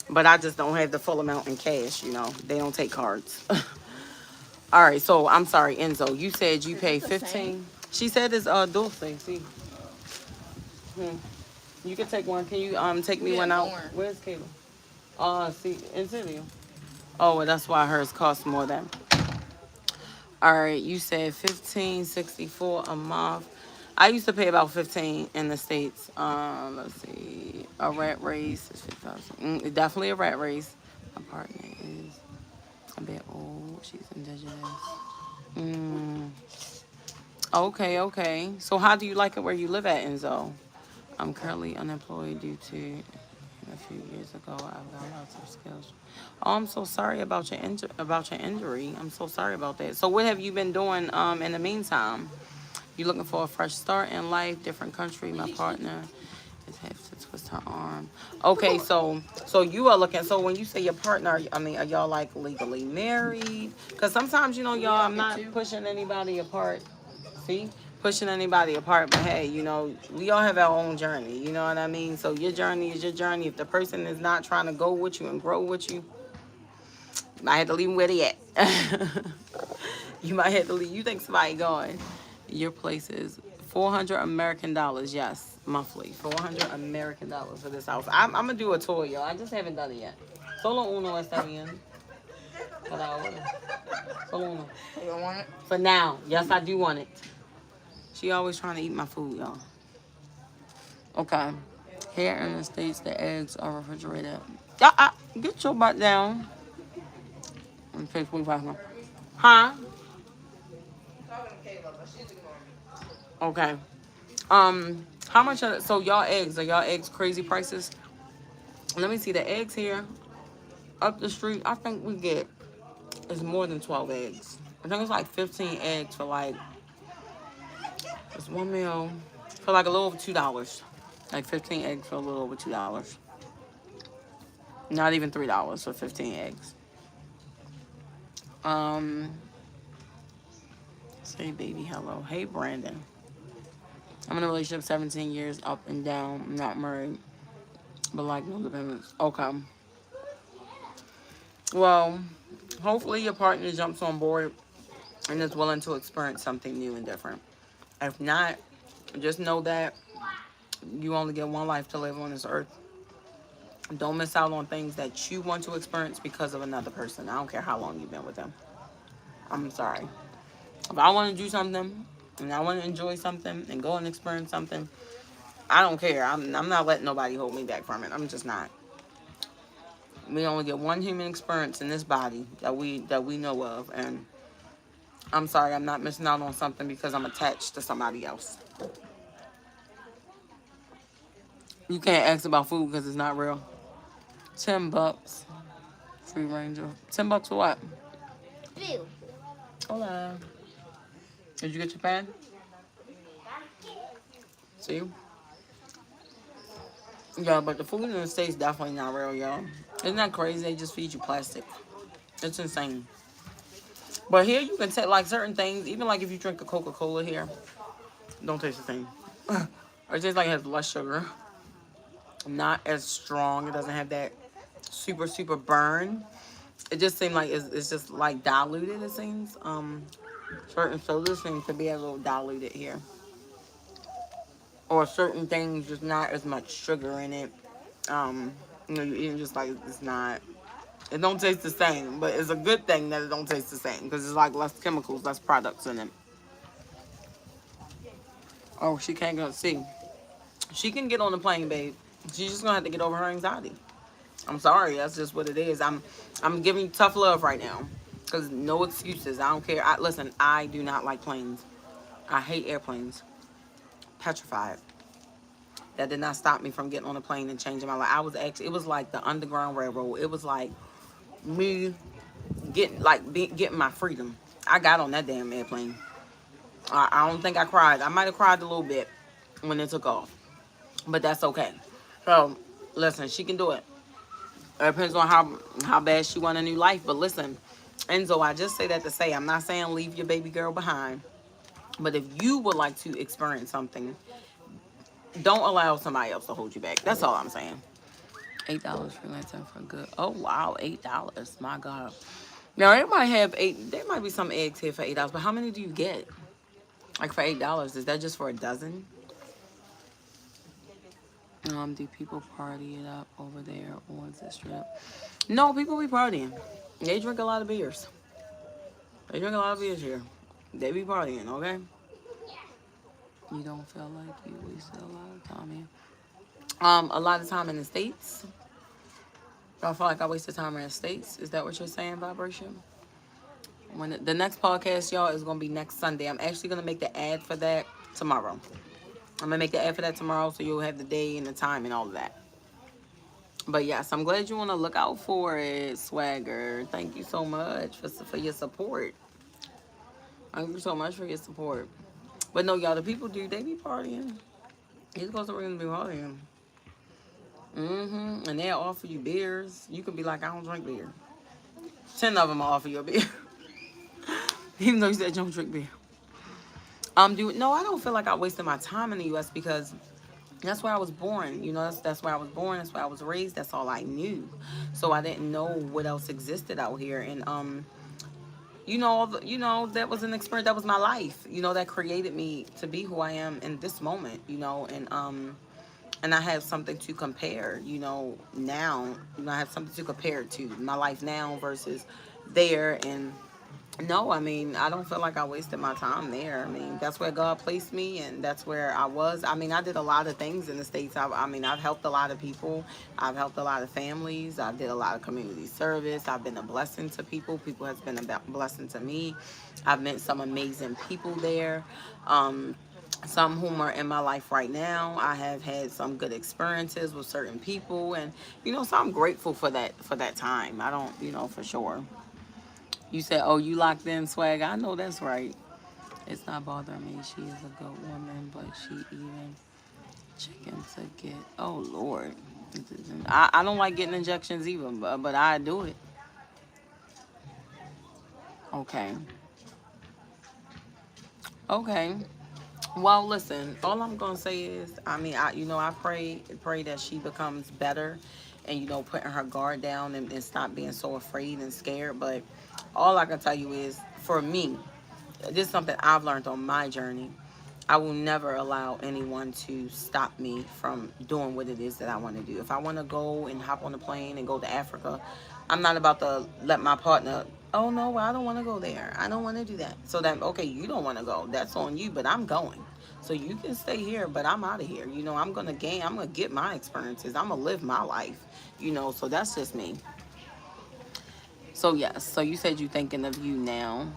But I just don't have the full amount in cash, you know. They don't take cards. All right, so I'm sorry, Enzo. You said you pay 15. She said it's dulce. See. You can take one. Can you take me one out? More. Where's Kayla? See, in serio. Oh, well, that's why hers costs more than. All right, you said $15.64 a month. I used to pay about 15 in the States. Let's see. A rat race is 50,000. Definitely a rat race. My partner is a bit old. She's indigenous. Okay. So how do you like it where you live at, Enzo? I'm currently unemployed due to a few years ago. I've got lots of skills. Oh, I'm so sorry about your injury. I'm so sorry about that. So what have you been doing in the meantime? You looking for a fresh start in life, different country. My partner is have to twist her arm. Okay, so you are looking. So when you say your partner, I mean, are y'all like legally married? Because sometimes, you know, y'all, I'm not pushing anybody apart. See? Pushing anybody apart, but hey, you know, we all have our own journey, you know what I mean? So your journey is your journey. If the person is not trying to go with you and grow with you, you might have to leave them where they at. You might have to leave. You think somebody going. Your place is $400 American, yes, monthly. $400 American for this house. I'm going to do a tour, y'all. I just haven't done it yet. Solo uno está bien. Solo uno. You don't want it? For now. Yes, I do want it. She always trying to eat my food, y'all. Okay. Here in the States, the eggs are refrigerated. Get your butt down. And pay $25. Huh? Okay. How much are so y'all eggs? Are y'all eggs crazy prices? Let me see the eggs here. Up the street, I think we get it's more than 12 eggs. I think it's like 15 eggs for like it's 1 meal for like a little over $2. Like 15 eggs for a little over $2. Not even $3 for 15 eggs. Say baby hello. Hey Brandon. I'm in a relationship 17 years, up and down. I'm not married, but like no dependents. Okay. Well, hopefully your partner jumps on board and is willing to experience something new and different. If not, just know that you only get one life to live on this earth. Don't miss out on things that you want to experience because of another person. I don't care how long you've been with them. I'm sorry. If I want to do something and I want to enjoy something and go and experience something, I don't care. I'm not letting nobody hold me back from it. I'm just not. We only get one human experience in this body that we know of, and I'm sorry, I'm not missing out on something because I'm attached to somebody else. You can't ask about food because it's not real. $10. Free Ranger. $10 for what? Blue. Hola. Did you get your pan? See? Yeah, but the food in the States definitely not real, y'all. Isn't that crazy? They just feed you plastic. It's insane. But here you can take like certain things, even like if you drink a Coca-Cola here, don't taste the same. Or it tastes like it has less sugar. Not as strong. It doesn't have that super, super burn. It just seems like it's just like diluted, it seems. Certain sodas seem to be a little diluted here. Or certain things just not as much sugar in it. You eating just like it's not. It don't taste the same, but it's a good thing that it don't taste the same because it's like less chemicals, less products in it. Oh, she can't go see. She can get on the plane, babe. She's just gonna have to get over her anxiety. I'm sorry, that's just what it is. I'm giving you tough love right now, cause no excuses. I don't care. Listen, I do not like planes. I hate airplanes. Petrified. That did not stop me from getting on a plane and changing my life. It was like the Underground Railroad. It was like me getting my freedom. I got on that damn airplane. I don't think I cried. I might have cried a little bit when it took off, but that's okay. So listen, she can do it. It depends on how bad she want a new life. But listen, Enzo, I just say that to say I'm not saying leave your baby girl behind, but if you would like to experience something, don't allow somebody else to hold you back. That's all I'm saying. $8 freelancing for good. Oh wow, $8. My God. Now they might have there might be some eggs here for $8, but how many do you get? Like for $8, is that just for a dozen? Do people party it up over there on the strip? No, people be partying. They drink a lot of beers. They drink a lot of beers here. They be partying, okay? You don't feel like you wasted a lot of time here. A lot of time in the States. I feel like I wasted time in the States. Is that what you're saying, Vibration? When the next podcast, y'all, is gonna be next Sunday. I'm actually gonna make the ad for that tomorrow. I'm gonna make the ad for that tomorrow, so you'll have the day and the time and all of that. But yes, I'm glad you wanna look out for it, Swagger. Thank you so much for your support. Thank you so much for your support. But no, y'all, the people they be partying. These girls are really be partying. And they'll offer you beers. You could be like, I don't drink beer. 10 of them will offer you a beer. Even though you said you don't drink beer. No, I don't feel like I wasted my time in the U.S. because that's where I was born. You know, that's where I was born. That's where I was raised. That's all I knew. So I didn't know what else existed out here. And that was an experience. That was my life. That created me to be who I am in this moment. And I have something to compare. Now. I have something to compare to my life now versus there. And no, I mean, I don't feel like I wasted my time there. I mean, that's where God placed me, and that's where I was. I mean, I did a lot of things in the States. I've helped a lot of people. I've helped a lot of families. I did a lot of community service. I've been a blessing to people. People has been a blessing to me. I've met some amazing people there. Some whom are in my life right now. I have had some good experiences with certain people, and so I'm grateful for that time. I don't, for sure. You said, oh, you locked in, Swag. I know that's right. It's not bothering me. She is a good woman, but she even chicken to get. Oh, Lord. I don't like getting injections either, but I do it. Okay. Okay. Well, listen, all I'm going to say is, I pray that she becomes better and, putting her guard down and stop being so afraid and scared. But all I can tell you is, for me, this is something I've learned on my journey. I will never allow anyone to stop me from doing what it is that I want to do. If I want to go and hop on a plane and go to Africa, I'm not about to let my partner, oh no, I don't want to go there. I don't want to do that. So that, okay, you don't want to go. That's on you, but I'm going. So you can stay here, but I'm out of here. I'm going to get my experiences. I'm going to live my life, so that's just me. So yes, so you said you're thinking of you now.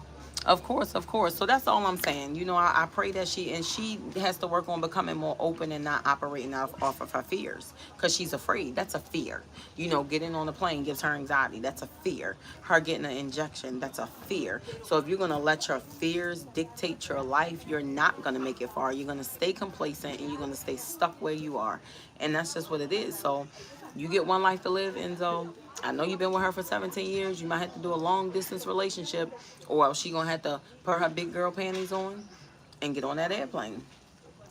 Of course. So that's all I'm saying. I pray that she has to work on becoming more open and not operating off of her fears, because she's afraid. That's a fear. Getting on a plane gives her anxiety. That's a fear. Her getting an injection, that's a fear. So if you're going to let your fears dictate your life, you're not going to make it far. You're going to stay complacent and you're going to stay stuck where you are. And that's just what it is. So You get one life to live, Enzo. I know you've been with her for 17 years. You might have to do a long distance relationship, or else she gonna have to put her big girl panties on and get on that airplane.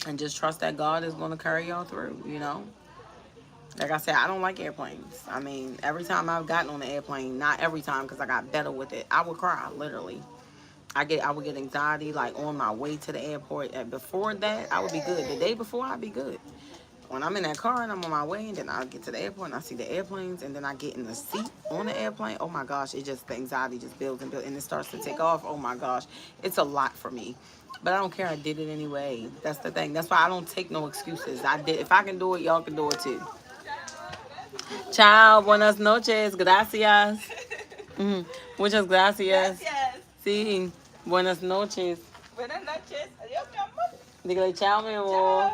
And just trust that God is gonna carry y'all through, you know? Like I said, I don't like airplanes. I mean, every time I've gotten on an airplane, not every time because I got better with it, I would cry, literally. I would get anxiety like on my way to the airport. And before that, I would be good. The day before, I'd be good. When I'm in that car and I'm on my way, and then I get to the airport and I see the airplanes, and then I get in the seat on the airplane. Oh my gosh, the anxiety just builds and builds, and it starts to take off. Oh my gosh, it's a lot for me. But I don't care. I did it anyway. That's the thing. That's why I don't take no excuses. I did. If I can do it, y'all can do it too. Ciao, buenas noches, gracias. Muchas gracias. Gracias. Sí, buenas noches. Buenas noches. Adiós, mi amor. Dígale ciao, mi amor.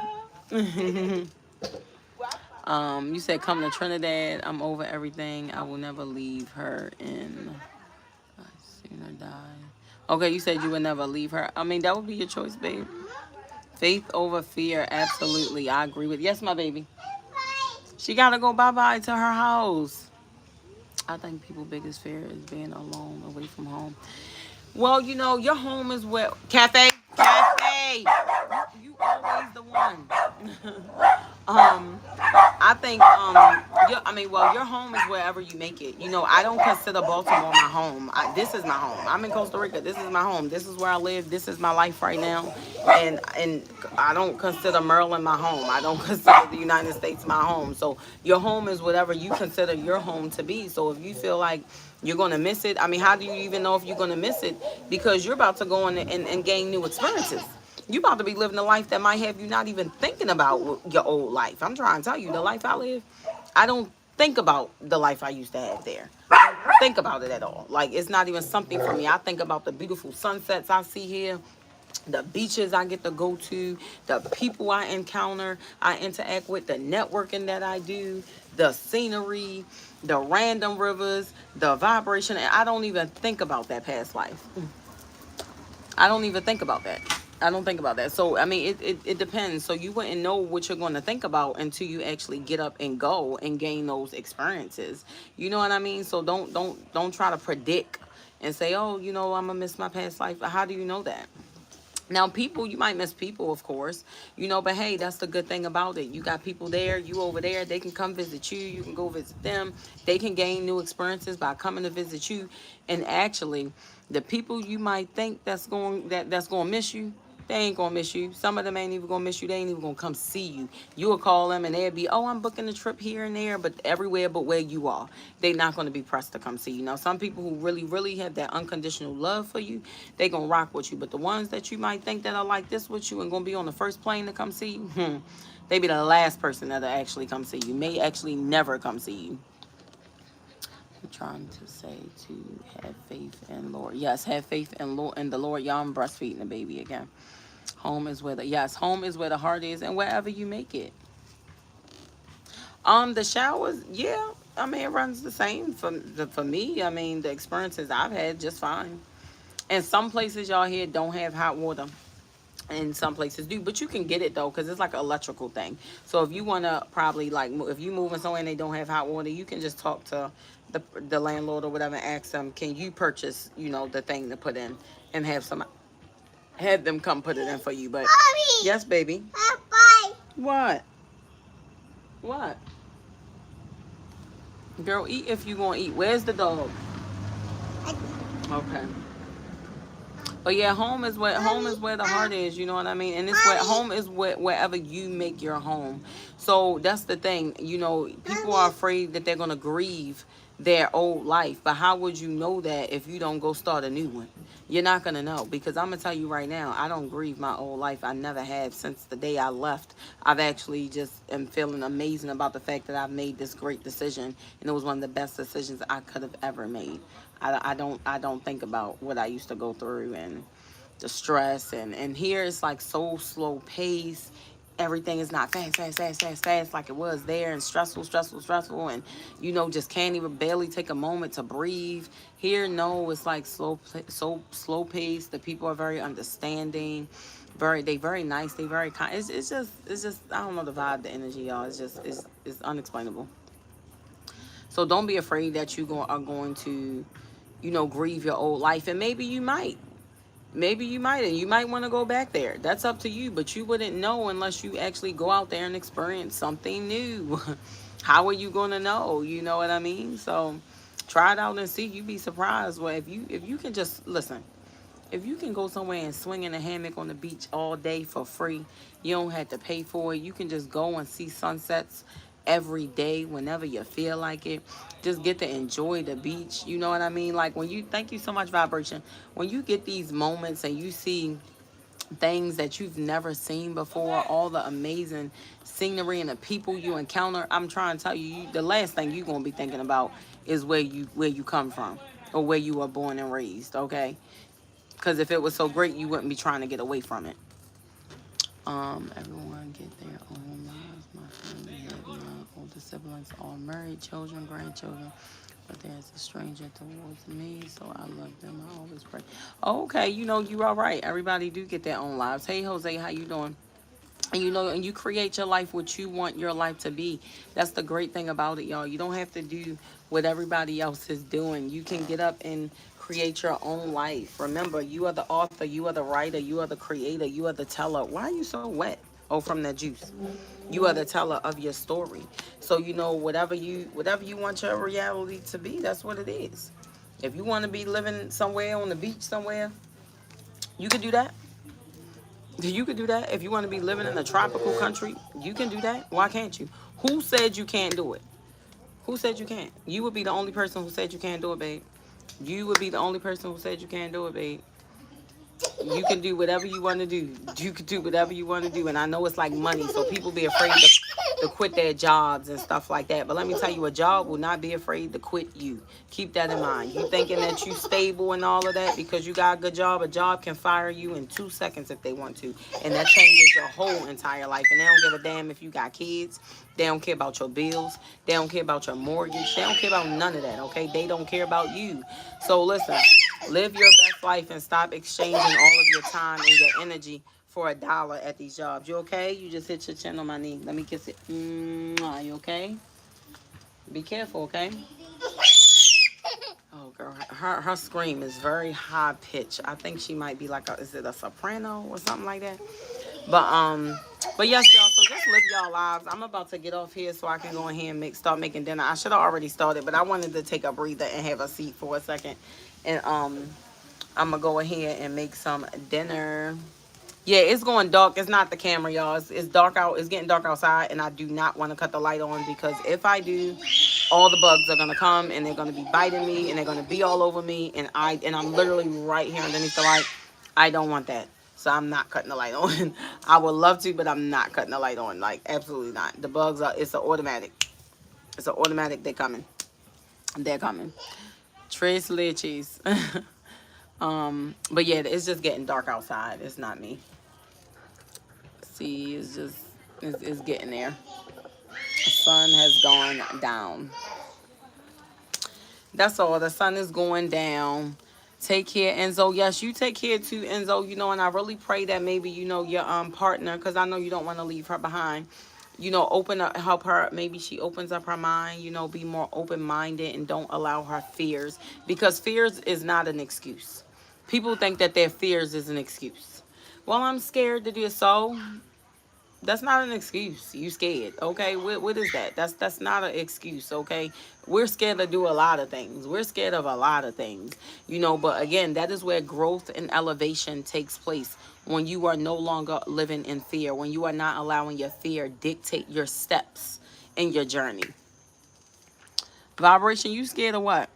Ciao. You said come to Trinidad. I'm over everything. I will never leave her in. I seen her die. Okay, you said you would never leave her. I mean, that would be your choice, babe. Faith over fear. Absolutely. I agree with. Yes, my baby. She got to go bye-bye to her house. I think people's biggest fear is being alone, away from home. Well, you know, your home is where... Cafe! You always the one. I think, your home is wherever you make it. You know, I don't consider Baltimore my home. This is my home. I'm in Costa Rica. This is my home. This is where I live. This is my life right now. And I don't consider Maryland my home. I don't consider the United States my home. So your home is whatever you consider your home to be. So if you feel like you're going to miss it, I mean, how do you even know if you're going to miss it? Because you're about to go in and gain new experiences. You about to be living a life that might have you not even thinking about your old life. I'm trying to tell you, the life I live, I don't think about the life I used to have there. I don't think about it at all. Like, it's not even something for me. I think about the beautiful sunsets I see here, the beaches I get to go to, the people I encounter, I interact with, the networking that I do, the scenery, the random rivers, the vibration. And I don't even think about that past life. I don't even think about that. I don't think about that. So, I mean, it depends. So you wouldn't know what you're going to think about until you actually get up and go and gain those experiences. You know what I mean? So don't try to predict and say, oh, you know, I'm going to miss my past life. How do you know that? Now, people, you might miss people, of course, you know, but hey, that's the good thing about it. You got people there, you over there, they can come visit you, you can go visit them. They can gain new experiences by coming to visit you. And actually, the people you might think that's going to miss you, they ain't going to miss you. Some of them ain't even going to miss you. They ain't even going to come see you. You will call them and they'll be, oh, I'm booking a trip here and there, but everywhere but where you are. They're not going to be pressed to come see you. Now, some people who really, really have that unconditional love for you, they going to rock with you. But the ones that you might think that are like this with you and going to be on the first plane to come see you, they be the last person that'll actually come see you. May actually never come see you. I'm trying to say to have faith in Lord. Yes, have faith in the Lord. Y'all, I'm breastfeeding the baby again. Home is where the heart is, and wherever you make it. The showers, yeah, I mean, it runs the same for me. I mean, the experiences I've had, just fine. And some places y'all here don't have hot water, and some places do, but you can get it though, because it's like an electrical thing. So if you want to probably, like, if you moving somewhere and they don't have hot water, you can just talk to the landlord or whatever and ask them, can you purchase, you know, the thing to put in, and have them come put it in for you. But Mommy, yes, baby. Bye. What? Girl, eat if you gonna eat. Where's the dog? Okay. But yeah, home is where the heart is. You know what I mean? And it's where home is wherever you make your home. So that's the thing. You know, people are afraid that they're gonna grieve their old life, but how would you know that if you don't go start a new one? You're not gonna know, because I'm gonna tell you right now, I don't grieve my old life. I never have since the day I left. I've actually just am feeling amazing about the fact that I've made this great decision, and it was one of the best decisions I could have ever made. I don't think about what I used to go through and the stress, and here it's like so slow pace. Everything is not fast like it was there, and stressful, and you know, just can't even barely take a moment to breathe. Here, no, it's like slow pace. The people are very understanding, very nice, they very kind. It's just I don't know, the vibe, the energy, y'all. It's unexplainable. So don't be afraid that are going to, grieve your old life. And maybe you might. Maybe you might, and you might want to go back there. That's up to you, but you wouldn't know unless you actually go out there and experience something new. How are you going to know? You know what I mean? So try it out and see. You'd be surprised. Well, if you can just listen, if you can go somewhere and swing in a hammock on the beach all day for free, you don't have to pay for it. You can just go and see sunsets every day whenever you feel like it. Just get to enjoy the beach. You know what I mean? Like thank you so much, Vibration. When you get these moments and you see things that you've never seen before, all the amazing scenery and the people you encounter, I'm trying to tell you, the last thing you're going to be thinking about is where you come from or where you were born and raised, okay? Because if it was so great, you wouldn't be trying to get away from it. Everyone get their own lives. My family have my older siblings, all married, children, grandchildren. But there's a stranger towards me, so I love them. I always pray. Okay, you are right. Everybody do get their own lives. Hey, Jose, how you doing? And and you create your life what you want your life to be. That's the great thing about it, y'all. You don't have to do what everybody else is doing. You can get up and create your own life. Remember, you are the author, you are the writer, you are the creator, you are the teller. Why are you so wet? Oh, from that juice. You are the teller of your story. So whatever you want your reality to be, that's what it is. If you want to be living somewhere on the beach somewhere, you could do that. You could do that. If you want to be living in a tropical country, you can do that. Why can't you? Who said you can't do it? Who said you can't? You would be the only person who said you can't do it, babe. You would be the only person who said you can't do it, babe. You can do whatever you want to do. You can do whatever you want to do. And I know it's like money, so people be afraid to quit their jobs and stuff like that. But let me tell you, a job will not be afraid to quit you. Keep that in mind. You thinking that you stable and all of that because you got a good job. A job can fire you in 2 seconds if they want to. And that changes your whole entire life. And they don't give a damn if you got kids. They don't care about your bills. They don't care about your mortgage. They don't care about none of that, okay? They don't care about you. So listen, live your best life and stop exchanging all of your time and your energy for $1 at these jobs. You okay? You just hit your chin on my knee. Let me kiss it. You okay? Be careful, okay? Oh, girl. Her scream is very high pitched. I think she might be like is it a soprano or something like that? But yes, y'all, so just live y'all lives. I'm about to get off here so I can go in here and start making dinner. I should have already started, but I wanted to take a breather and have a seat for a second. And I'm gonna go ahead and make some dinner. Yeah, it's going dark. It's not the camera, y'all. It's dark out. It's getting dark outside, and I do not want to cut the light on because if I do, all the bugs are gonna come and they're gonna be biting me and they're gonna be all over me, and I'm literally right here underneath the light. I don't want that. So I'm not cutting the light on. I would love to, but I'm not cutting the light on. Like, absolutely not. The bugs it's an automatic. It's an automatic. They're coming. They're coming. Tres leches. But yeah, it's just getting dark outside. It's not me. See, it's getting there. The sun has gone down. That's all. The sun is going down. Take care, Enzo. Yes, you take care too, Enzo. And I really pray that maybe, your partner, because I know you don't want to leave her behind. Open up, help her. Maybe she opens up her mind, be more open-minded and don't allow her fears. Because fears is not an excuse. People think that their fears is an excuse. Well, I'm scared to do so. That's not an excuse. You scared, okay? What is that? That's not an excuse, okay? We're scared to do a lot of things. We're scared of a lot of things, But again, that is where growth and elevation takes place. When you are no longer living in fear. When you are not allowing your fear dictate your steps in your journey. Vibration, you scared of what?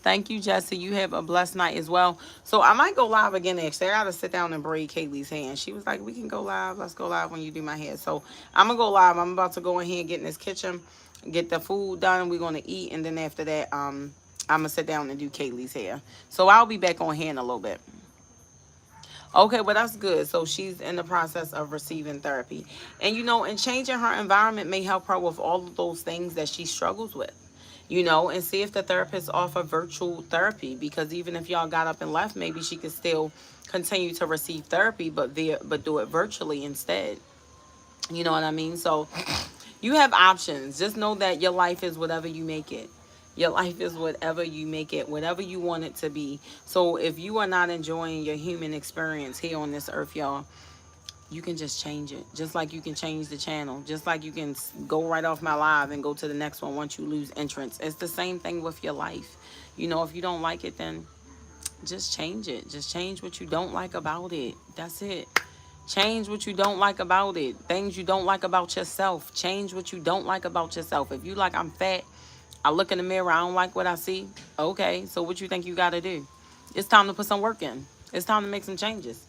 Thank you, Jesse. You have a blessed night as well. So I might go live again next. I got to sit down and braid Kaylee's hair. She was like, we can go live. Let's go live when you do my hair. So I'm going to go live. I'm about to go in here and get in this kitchen, get the food done. We're going to eat. And then after that, I'm going to sit down and do Kaylee's hair. So I'll be back on here in a little bit. Okay, well, that's good. So she's in the process of receiving therapy. And, and changing her environment may help her with all of those things that she struggles with. And see if the therapist offer virtual therapy, because even if y'all got up and left, maybe she could still continue to receive therapy, but do it virtually instead. You know what I mean? So, You have options. Just know that your life is whatever you make it. Your life is whatever you make it, whatever you want it to be. So if you are not enjoying your human experience here on this earth, y'all, you can just change it. Just like you can change the channel. Just like you can go right off my live and go to the next one once you lose entrance. It's the same thing with your life. You know, if you don't like it, then just change it. Just change what you don't like about it. That's it. Change what you don't like about it. Things you don't like about yourself. Change what you don't like about yourself. If you like, I'm fat, I look in the mirror, I don't like what I see. Okay, so what you think you got to do? It's time to put some work in. It's time to make some changes.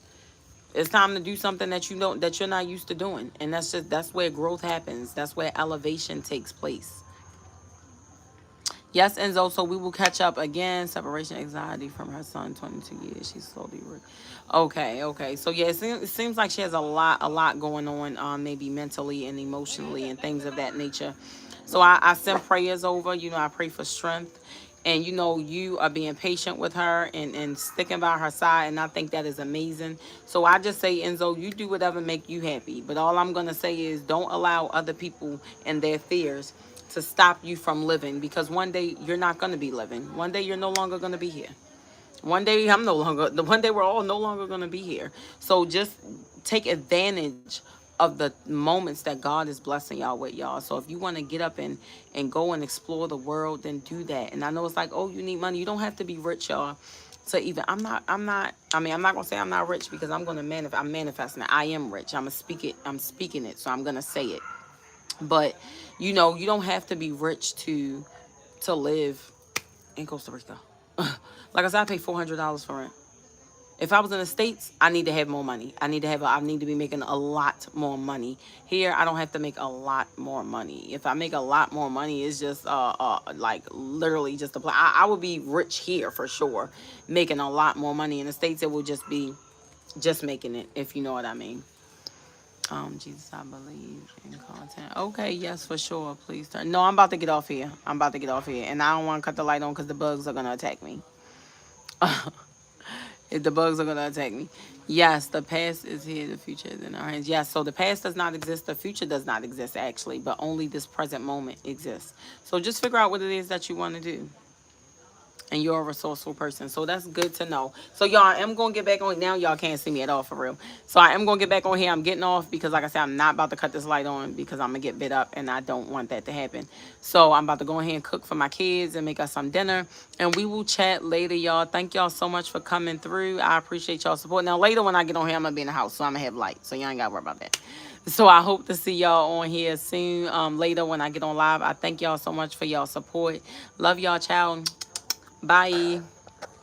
It's time to do something that you don't, that you're not used to doing. And that's where growth happens. That's where elevation takes place. Yes, Enzo, so we will catch up again. Separation anxiety from her son, 22 years. She's slowly... Okay. So, yeah, it seems like she has a lot going on, maybe mentally and emotionally and things of that nature. So I send prayers over. You know, I pray for strength. And, you know, you are being patient with her and sticking by her side. And I think that is amazing. So I just say, Enzo, you do whatever make you happy. But all I'm going to say is don't allow other people and their fears to stop you from living. Because one day you're not going to be living. One day you're no longer going to be here. One day one day we're all no longer going to be here. So just take advantage of the moments that God is blessing y'all with, y'all. So if you want to get up and go and explore the world, then do that. And I know it's like, oh, you need money. You don't have to be rich, y'all. So even I'm not going to say I'm not rich because I'm going to manifest. I'm manifesting it. I am rich. I'm speaking it. So I'm going to say it. But, you know, you don't have to be rich to live in Costa Rica. Like I said, I pay $400 for rent. If I was in the States, I need to have more money. I need to be making a lot more money. Here, I don't have to make a lot more money. If I make a lot more money, it's just like literally just I would be rich here for sure, making a lot more money. In the States, it would just be just making it, if you know what I mean. Jesus, I believe in content. Okay, yes, for sure. Please turn. No, I'm about to get off here. And I don't want to cut the light on because the bugs are going to attack me. If the bugs are going to attack me. Yes, the past is here. The future is in our hands. Yes, so the past does not exist. The future does not exist, actually. But only this present moment exists. So just figure out what it is that you want to do. And you're a resourceful person. So that's good to know. So y'all, I am going to get back on. Now y'all can't see me at all for real. So I am going to get back on here. I'm getting off because like I said, I'm not about to cut this light on because I'm going to get bit up and I don't want that to happen. So I'm about to go ahead and cook for my kids and make us some dinner. And we will chat later, y'all. Thank y'all so much for coming through. I appreciate y'all support. Now later when I get on here, I'm going to be in the house. So I'm going to have light. So y'all ain't got to worry about that. So I hope to see y'all on here soon. Later when I get on live. I thank y'all so much for y'all support. Love y'all. Ciao. Bye.